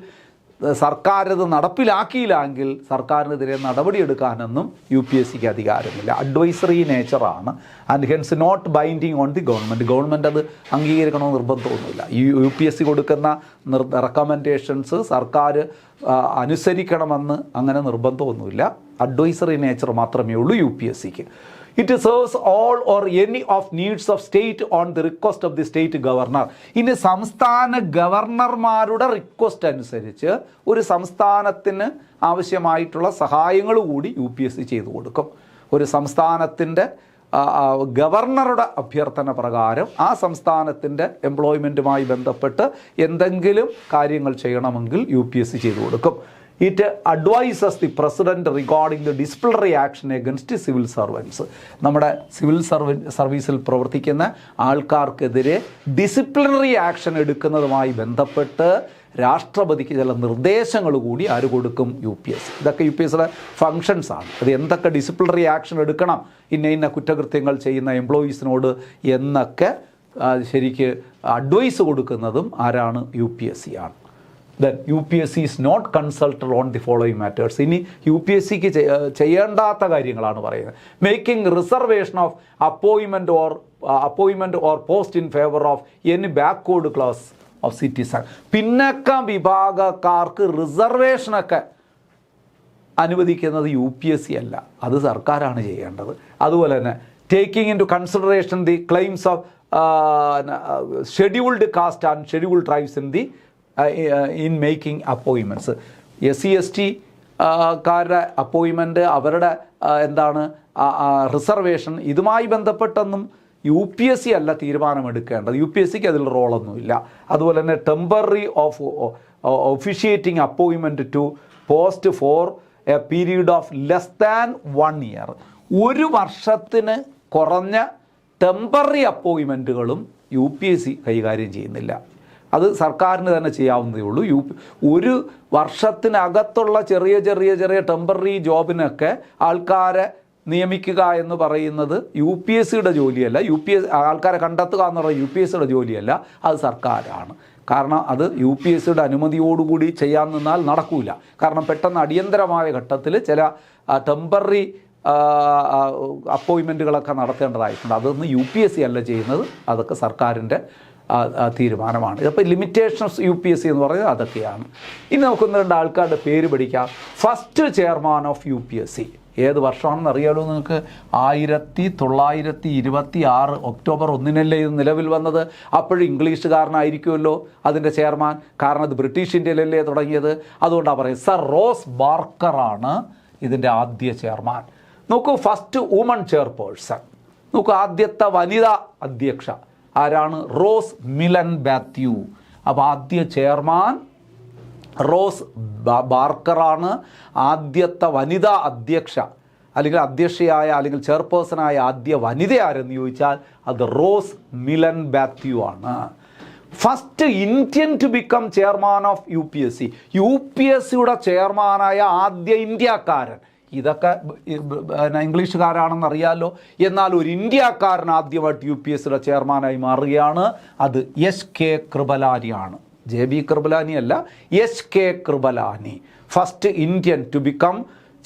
സർക്കാർ അത് നടപ്പിലാക്കിയില്ല എങ്കിൽ സർക്കാരിനെതിരെ നടപടിയെടുക്കാനൊന്നും UPSCക്ക് അധികാരമില്ല. അഡ്വൈസറി നേച്ചറാണ്. And hence not binding on the government. Government അത് അംഗീകരിക്കണമെന്ന് നിർബന്ധമൊന്നുമില്ല. UPSC കൊടുക്കുന്ന റെക്കമെൻഡേഷൻസ് സർക്കാർ അനുസരിക്കണമെന്ന് അങ്ങനെ നിർബന്ധമൊന്നുമില്ല. അഡ്വൈസറി നേച്ചർ മാത്രമേ ഉള്ളൂ UPSCക്ക്. It serves all or any of needs of state on the request of the state governor. ഇനി സംസ്ഥാന ഗവർണർമാരുടെ റിക്വസ്റ്റ് അനുസരിച്ച് ഒരു സംസ്ഥാനത്തിന് ആവശ്യമായിട്ടുള്ള സഹായങ്ങൾ കൂടി UPSC ചെയ്തു കൊടുക്കും. ഒരു സംസ്ഥാനത്തിൻ്റെ ഗവർണറുടെ അഭ്യർത്ഥന പ്രകാരം ആ സംസ്ഥാനത്തിൻ്റെ എംപ്ലോയ്മെൻറ്റുമായി ബന്ധപ്പെട്ട് എന്തെങ്കിലും കാര്യങ്ങൾ ചെയ്യണമെങ്കിൽ UPSC ചെയ്തു കൊടുക്കും. It advises the president regarding the disciplinary action against civil servants. നമ്മുടെ സിവിൽ സർവീസിൽ പ്രവർത്തിക്കുന്ന ആൾക്കാർക്കെതിരെ ഡിസിപ്ലിനറി ആക്ഷൻ എടുക്കുന്നതുമായി ബന്ധപ്പെട്ട് രാഷ്ട്രപതിക്ക് ചില നിർദ്ദേശങ്ങൾ കൂടി ആര് കൊടുക്കും? UPSC. ഇതൊക്കെ UPSCയുടെ ഫങ്ഷൻസാണ്. അത് എന്തൊക്കെ ഡിസിപ്ലിനറി ആക്ഷൻ എടുക്കണം ഇന്ന കുറ്റകൃത്യങ്ങൾ ചെയ്യുന്ന എംപ്ലോയീസിനോട് എന്നൊക്കെ ശരിക്ക് അഡ്വൈസ് കൊടുക്കുന്നതും ആരാണ്? UPSC ആണ്. Then UPSC is not consulted on the following matters. ഇനി UPSCക്ക് ചെയ്യേണ്ടാത്ത കാര്യങ്ങളാണ് പറയുന്നത്. Making reservation of appointment or post in favour of any backward class of citizen. പിന്നക്കം വിഭാഗക്കാർക്ക് റിസർവേഷനൊക്കെ അനുവദിക്കുന്നത് UPSC അല്ല, അത് സർക്കാരാണ് ചെയ്യേണ്ടത്. അതുപോലെ തന്നെ taking into consideration the claims of scheduled caste and scheduled tribes in making appointments. SC/ST കാരുടെ അപ്പോയിൻമെൻറ്റ്, അവരുടെ റിസർവേഷൻ, ഇതുമായി ബന്ധപ്പെട്ടൊന്നും UPSC അല്ല തീരുമാനമെടുക്കേണ്ടത്. UPSCക്ക് അതിൽ റോളൊന്നുമില്ല. അതുപോലെ തന്നെ temporary officiating appointment to post for a period of less than 1 year. 1 വർഷത്തിന് കുറഞ്ഞ ടെമ്പററി അപ്പോയിൻമെൻറ്റുകളും UPSC കൈകാര്യം ചെയ്യുന്നില്ല. അത് സർക്കാരിന് തന്നെ ചെയ്യാവുന്നതേ ഉള്ളൂ. 1 വർഷത്തിനകത്തുള്ള ചെറിയ ടെമ്പററി ജോബിനൊക്കെ ആൾക്കാരെ നിയമിക്കുക എന്ന് പറയുന്നത് UPSCയുടെ ജോലിയല്ല. ആൾക്കാരെ കണ്ടെത്തുക എന്ന് പറയുന്നത് UPSCയുടെ ജോലിയല്ല, അത് സർക്കാരാണ്. കാരണം അത് UPSCയുടെ അനുമതിയോടുകൂടി ചെയ്യാൻ നിന്നാൽ നടക്കില്ല. കാരണം പെട്ടെന്ന് അടിയന്തരമായ ഘട്ടത്തിൽ ചില ടെമ്പററി അപ്പോയിൻമെൻറ്റുകളൊക്കെ നടത്തേണ്ടതായിട്ടുണ്ട്. അതൊന്നും UPSC അല്ല ചെയ്യുന്നത്, അതൊക്കെ സർക്കാരിൻ്റെ തീരുമാനമാണ്. അപ്പോൾ ലിമിറ്റേഷൻസ് UPSC എന്ന് പറയുന്നത് അതൊക്കെയാണ്. ഇനി നമുക്കൊന്ന് രണ്ട് ആൾക്കാരുടെ പേര് പഠിക്കാം. ഫസ്റ്റ് ചെയർമാൻ ഓഫ് UPSC ഏത് വർഷമാണെന്ന് അറിയാലോ നിങ്ങൾക്ക്? 1926 ഒക്ടോബർ 1 ഇത് നിലവിൽ വന്നത്. അപ്പോഴും ഇംഗ്ലീഷുകാരനായിരിക്കുമല്ലോ അതിൻ്റെ ചെയർമാൻ, കാരണം അത് ബ്രിട്ടീഷ് ഇന്ത്യയിലല്ലേ തുടങ്ങിയത്. അതുകൊണ്ടാണ് പറയുന്നത് സർ റോസ് ബാർക്കറാണ് ഇതിൻ്റെ ആദ്യ ചെയർമാൻ. നോക്കൂ, ഫസ്റ്റ് വുമൺ ചെയർപേഴ്സൺ. നോക്കൂ, ആദ്യത്തെ വനിതാ അധ്യക്ഷ ആരാണ്? റോസ് മിലൻ മാത്യു. അപ്പോൾ ആദ്യ ചെയർമാൻ റോസ് ബാർക്കറാണ്. ആദ്യത്തെ വനിതാ അധ്യക്ഷ അല്ലെങ്കിൽ അധ്യക്ഷയായ അല്ലെങ്കിൽ ചെയർപേഴ്സണായ ആദ്യ വനിത ആരെന്ന് ചോദിച്ചാൽ അത് റോസ് മിലൻ മാത്യു ആണ്. First Indian to become chairman of UPSC. UPSCയുടെ ചെയർമാനായ ആദ്യ ഇന്ത്യക്കാരൻ. ഇതൊക്കെ ഇംഗ്ലീഷുകാരാണെന്ന് അറിയാമല്ലോ. എന്നാൽ ഒരു ഇന്ത്യക്കാരൻ ആദ്യമായിട്ട് UPSCയുടെ ചെയർമാനായി മാറുകയാണ്. അത് SK കൃപലാനിയാണ്. JB കൃപലാനി അല്ല, SK Kripalani. First Indian to become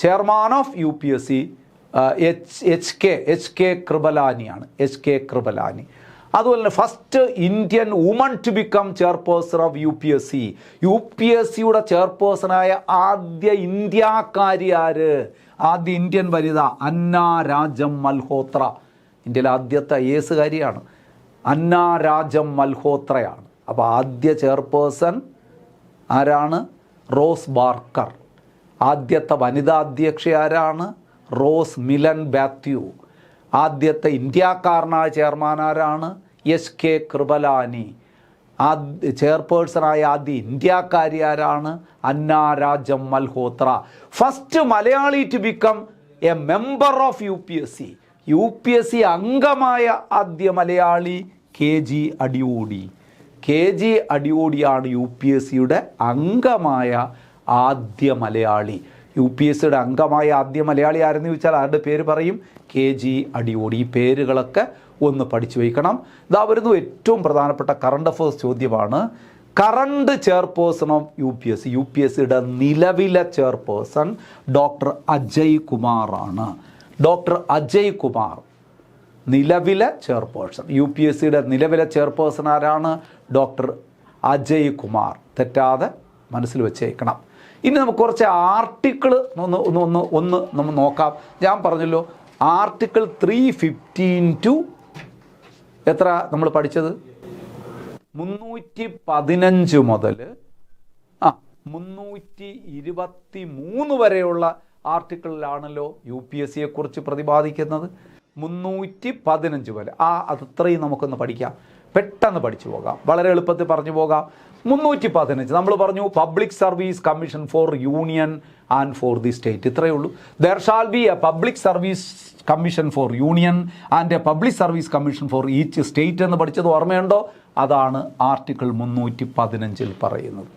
chairman of UPSC HK കൃപലാനിയാണ്. SK കൃപലാനി. അതുപോലെ തന്നെ first Indian woman to become chairperson of UPSCയുടെ ചെയർപേഴ്സണായ ആദ്യ ഇന്ത്യക്കാരി ആര്? ആദ്യ ഇന്ത്യൻ വനിത അന്ന രാജം മൽഹോത്ര. ഇന്ത്യയിലെ ആദ്യത്തെ IAS കാരിയാണ് അന്ന രാജം മൽഹോത്രയാണ്. അപ്പോൾ ആദ്യ ചെയർപേഴ്സൺ ആരാണ്? Rose Barker. ആദ്യത്തെ വനിതാ അധ്യക്ഷ ആരാണ്? റോസ് മിലൻ മാത്യു. ആദ്യത്തെ ഇന്ത്യക്കാരനായ ചെയർമാൻ ആരാണ്? SK കൃപലാനി. ചെയർപേഴ്സണായ ആദ്യ ഇന്ത്യക്കാരി ആരാണ്? Anna Rajam Malhotra. First Malayali to become a member of UPSC അംഗമായ ആദ്യ മലയാളി KG അടിയോടി. KG അടിയോടിയാണ് UPSCയുടെ അംഗമായ ആദ്യ മലയാളി. UPSCയുടെ അംഗമായ ആദ്യ മലയാളി ആരെന്ന് ചോദിച്ചാൽ ആരുടെ പേര് പറയും? KG അടിയോടി. ഈ പേരുകളൊക്കെ ഒന്ന് പഠിച്ചു വയ്ക്കണം. ഇതാ വരുന്നു ഏറ്റവും പ്രധാനപ്പെട്ട കറണ്ട് അഫേഴ്സ് ചോദ്യമാണ്. കറണ്ട് ചെയർപേഴ്സൺ ഓഫ് UPSCയുടെ നിലവിലെ ചെയർപേഴ്സൺ ഡോക്ടർ അജയ് കുമാറാണ്. ഡോക്ടർ അജയ് കുമാർ നിലവിലെ ചെയർപേഴ്സൺ. UPSCയുടെ നിലവിലെ ചെയർപേഴ്സൺ ആരാണ്? ഡോക്ടർ അജയ് കുമാർ. തെറ്റാതെ മനസ്സിൽ വെച്ചേക്കണം. ഇനി നമുക്ക് കുറച്ച് ആർട്ടിക്കിൾ നമ്മൾ നോക്കാം. ഞാൻ പറഞ്ഞല്ലോ ആർട്ടിക്കിൾ 315 ടു എത്ര നമ്മൾ പഠിച്ചത്? 315 മുതൽ 323 വരെയുള്ള ആർട്ടിക്കിളിലാണല്ലോ UPSCയെക്കുറിച്ച് പ്രതിപാദിക്കുന്നത്. 315 വരെ അതത്രയും നമുക്കൊന്ന് പഠിക്കാം. പെട്ടെന്ന് പഠിച്ചു പോകാം, വളരെ എളുപ്പത്തിൽ പറഞ്ഞു പോകാം. 315 നമ്മൾ പറഞ്ഞു public service commission four union and for the state. ഇത്രയേ ഉള്ളൂ. There shall be A public service commission four union and a public service commission for each state എന്ന് പഠിച്ചത് ഓർമ്മയുണ്ടോ? അതാണ് ആർട്ടിക്കിൾ 315 പറയുന്നത്.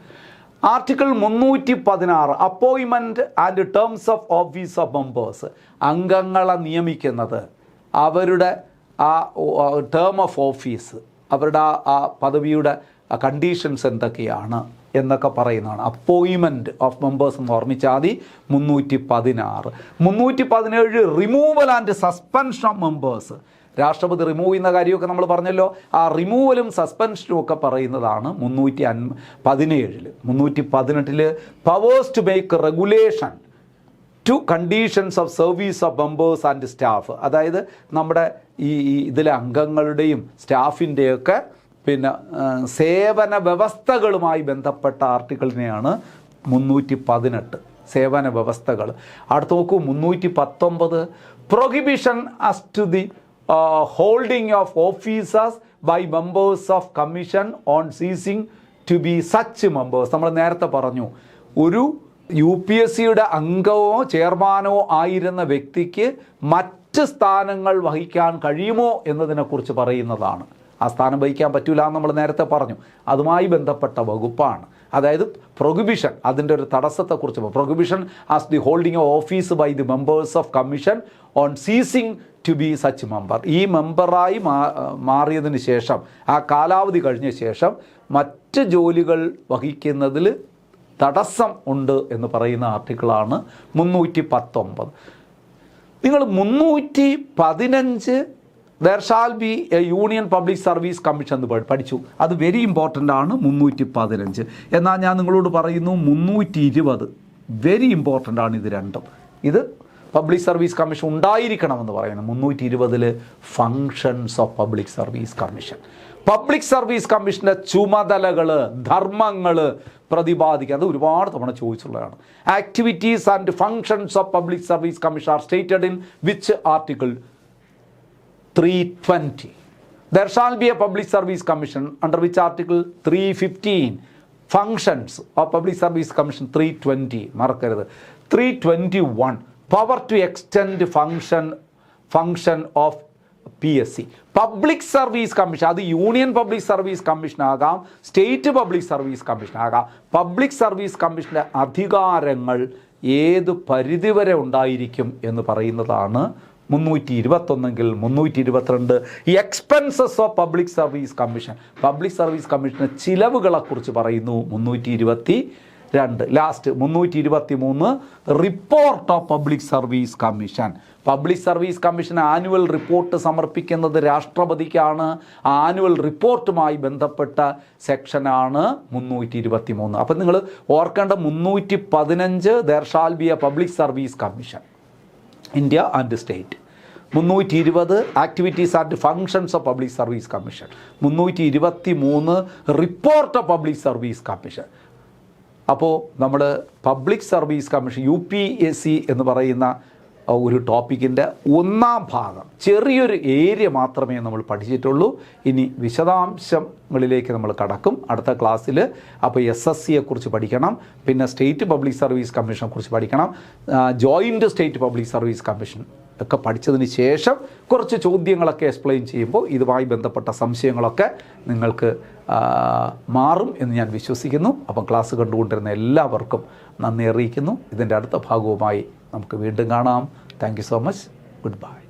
Article 316 appointment and terms of office of members. അംഗങ്ങളെ നിയമിക്കുന്നത്, അവരുടെ ആ ടേം ഓഫ് ഓഫീസ്, അവരുടെ ആ പദവിയുടെ കണ്ടീഷൻസ് എന്തൊക്കെയാണ് എന്നൊക്കെ പറയുന്നതാണ്. അപ്പോയിൻമെൻറ്റ് ഓഫ് മെമ്പേഴ്സ് എന്ന് ഓർമ്മിച്ചാൽ മതി. 316. 317 removal and suspension of members. രാഷ്ട്രപതി റിമൂവ് ചെയ്യുന്ന കാര്യമൊക്കെ നമ്മൾ പറഞ്ഞല്ലോ. ആ റിമൂവലും സസ്പെൻഷനും ഒക്കെ പറയുന്നതാണ് 317. 318 powers to make regulation to conditions of service of members and staff. അതായത് നമ്മുടെ ഈ ഇതിലെ അംഗങ്ങളുടെയും സ്റ്റാഫിൻ്റെയൊക്കെ പിന്നെ സേവന വ്യവസ്ഥകളുമായി ബന്ധപ്പെട്ട ആർട്ടിക്കിളിനെയാണ് 318 സേവന വ്യവസ്ഥകൾ. അടുത്ത് നോക്കൂ 319 prohibition as to the holding of officers by members of commission on ceasing to be such members. നമ്മൾ നേരത്തെ പറഞ്ഞു, ഒരു UPSCയുടെ അംഗമോ ചെയർമാനോ ആയിരുന്ന വ്യക്തിക്ക് മറ്റ് സ്ഥാനങ്ങൾ വഹിക്കാൻ കഴിയുമോ എന്നതിനെക്കുറിച്ച് പറയുന്നതാണ്. ആ സ്ഥാനം വഹിക്കാൻ പറ്റില്ല എന്ന് നമ്മൾ നേരത്തെ പറഞ്ഞു. അതുമായി ബന്ധപ്പെട്ട വകുപ്പാണ്. അതായത് പ്രൊഹിബിഷൻ, അതിൻ്റെ ഒരു തടസ്സത്തെക്കുറിച്ച്. Prohibition as the holding of office by the members of commission on ceasing to be such member. ഈ മെമ്പറായി മാറിയതിന് ശേഷം, ആ കാലാവധി കഴിഞ്ഞ ശേഷം മറ്റ് ജോലികൾ വഹിക്കുന്നതിൽ തടസ്സം ഉണ്ട് എന്ന് പറയുന്ന ആർട്ടിക്കിളാണ് 319. നിങ്ങൾ 315 there shall be A union public service commission എന്ന് പഠിച്ചു. അത് വെരി ഇമ്പോർട്ടൻ്റ് ആണ് 315. എന്നാൽ ഞാൻ നിങ്ങളോട് പറയുന്നു 320 വെരി ഇമ്പോർട്ടൻ്റ് ആണ്. ഇത് രണ്ടും, ഇത് പബ്ലിക് സർവീസ് കമ്മീഷൻ ഉണ്ടായിരിക്കണമെന്ന് പറയുന്നത്. 320 functions of public service commission. Public service കമ്മീഷൻ്റെ ചുമതലകൾ, ധർമ്മങ്ങൾ പ്രതിപാദിക്കുക. അത് ഒരുപാട് തവണ ചോദിച്ചുള്ളതാണ്. Activities and functions of public service commission are stated in which article? 320. There shall be a public service commission under which article? 315. Functions of public service commission 320. മറക്കരുത്. 321. Power to extend function of PSC. Public service commission, അത് യൂണിയൻ പബ്ലിക് സർവീസ് കമ്മീഷൻ ആകാം, സ്റ്റേറ്റ് പബ്ലിക് സർവീസ് കമ്മീഷൻ ആകാം. പബ്ലിക് സർവീസ് കമ്മീഷൻ്റെ അധികാരങ്ങൾ ഏത് പരിധിവരെ ഉണ്ടായിരിക്കും എന്ന് പറയുന്നതാണ് 321. 322 expenses of public service commission. Public service കമ്മീഷൻ്റെ ചിലവുകളെക്കുറിച്ച് പറയുന്നു 322. Last 323 report of public service commission. Public service commission annual report സമർപ്പിക്കുന്നത് രാഷ്ട്രപതിക്കാണ്. ആനുവൽ റിപ്പോർട്ടുമായി ബന്ധപ്പെട്ട സെക്ഷനാണ് 323. അപ്പം നിങ്ങൾ ഓർക്കേണ്ട 315 there shall be A public service commission, India and state. 320 activities and functions of public service commission. 323 report of public service commission. അപ്പോൾ നമ്മൾ പബ്ലിക് സർവീസ് കമ്മീഷൻ UPSC എന്ന് പറയുന്ന ഒരു ടോപ്പിക്കിൻ്റെ ഒന്നാം ഭാഗം, ചെറിയൊരു ഏരിയ മാത്രമേ നമ്മൾ പഠിച്ചിട്ടുള്ളൂ. ഇനി വിശദാംശങ്ങളിലേക്ക് നമ്മൾ കടക്കും അടുത്ത ക്ലാസ്സിൽ. അപ്പോൾ SSCയെക്കുറിച്ച് പഠിക്കണം, പിന്നെ സ്റ്റേറ്റ് പബ്ലിക് സർവീസ് കമ്മീഷനെ കുറിച്ച് പഠിക്കണം, joint state public service commission ഒക്കെ പഠിച്ചതിന് ശേഷം കുറച്ച് ചോദ്യങ്ങളൊക്കെ എക്സ്പ്ലെയിൻ ചെയ്യുമ്പോൾ ഇതുമായി ബന്ധപ്പെട്ട സംശയങ്ങളൊക്കെ നിങ്ങൾക്ക് മാറും എന്ന് ഞാൻ വിശ്വസിക്കുന്നു. അപ്പം ക്ലാസ് കണ്ടുകൊണ്ടിരുന്ന എല്ലാവർക്കും നന്ദി അറിയിക്കുന്നു. ഇതിൻ്റെ അടുത്ത ഭാഗവുമായി നമുക്ക് വീണ്ടും കാണാം. Thank you so much. Good bye.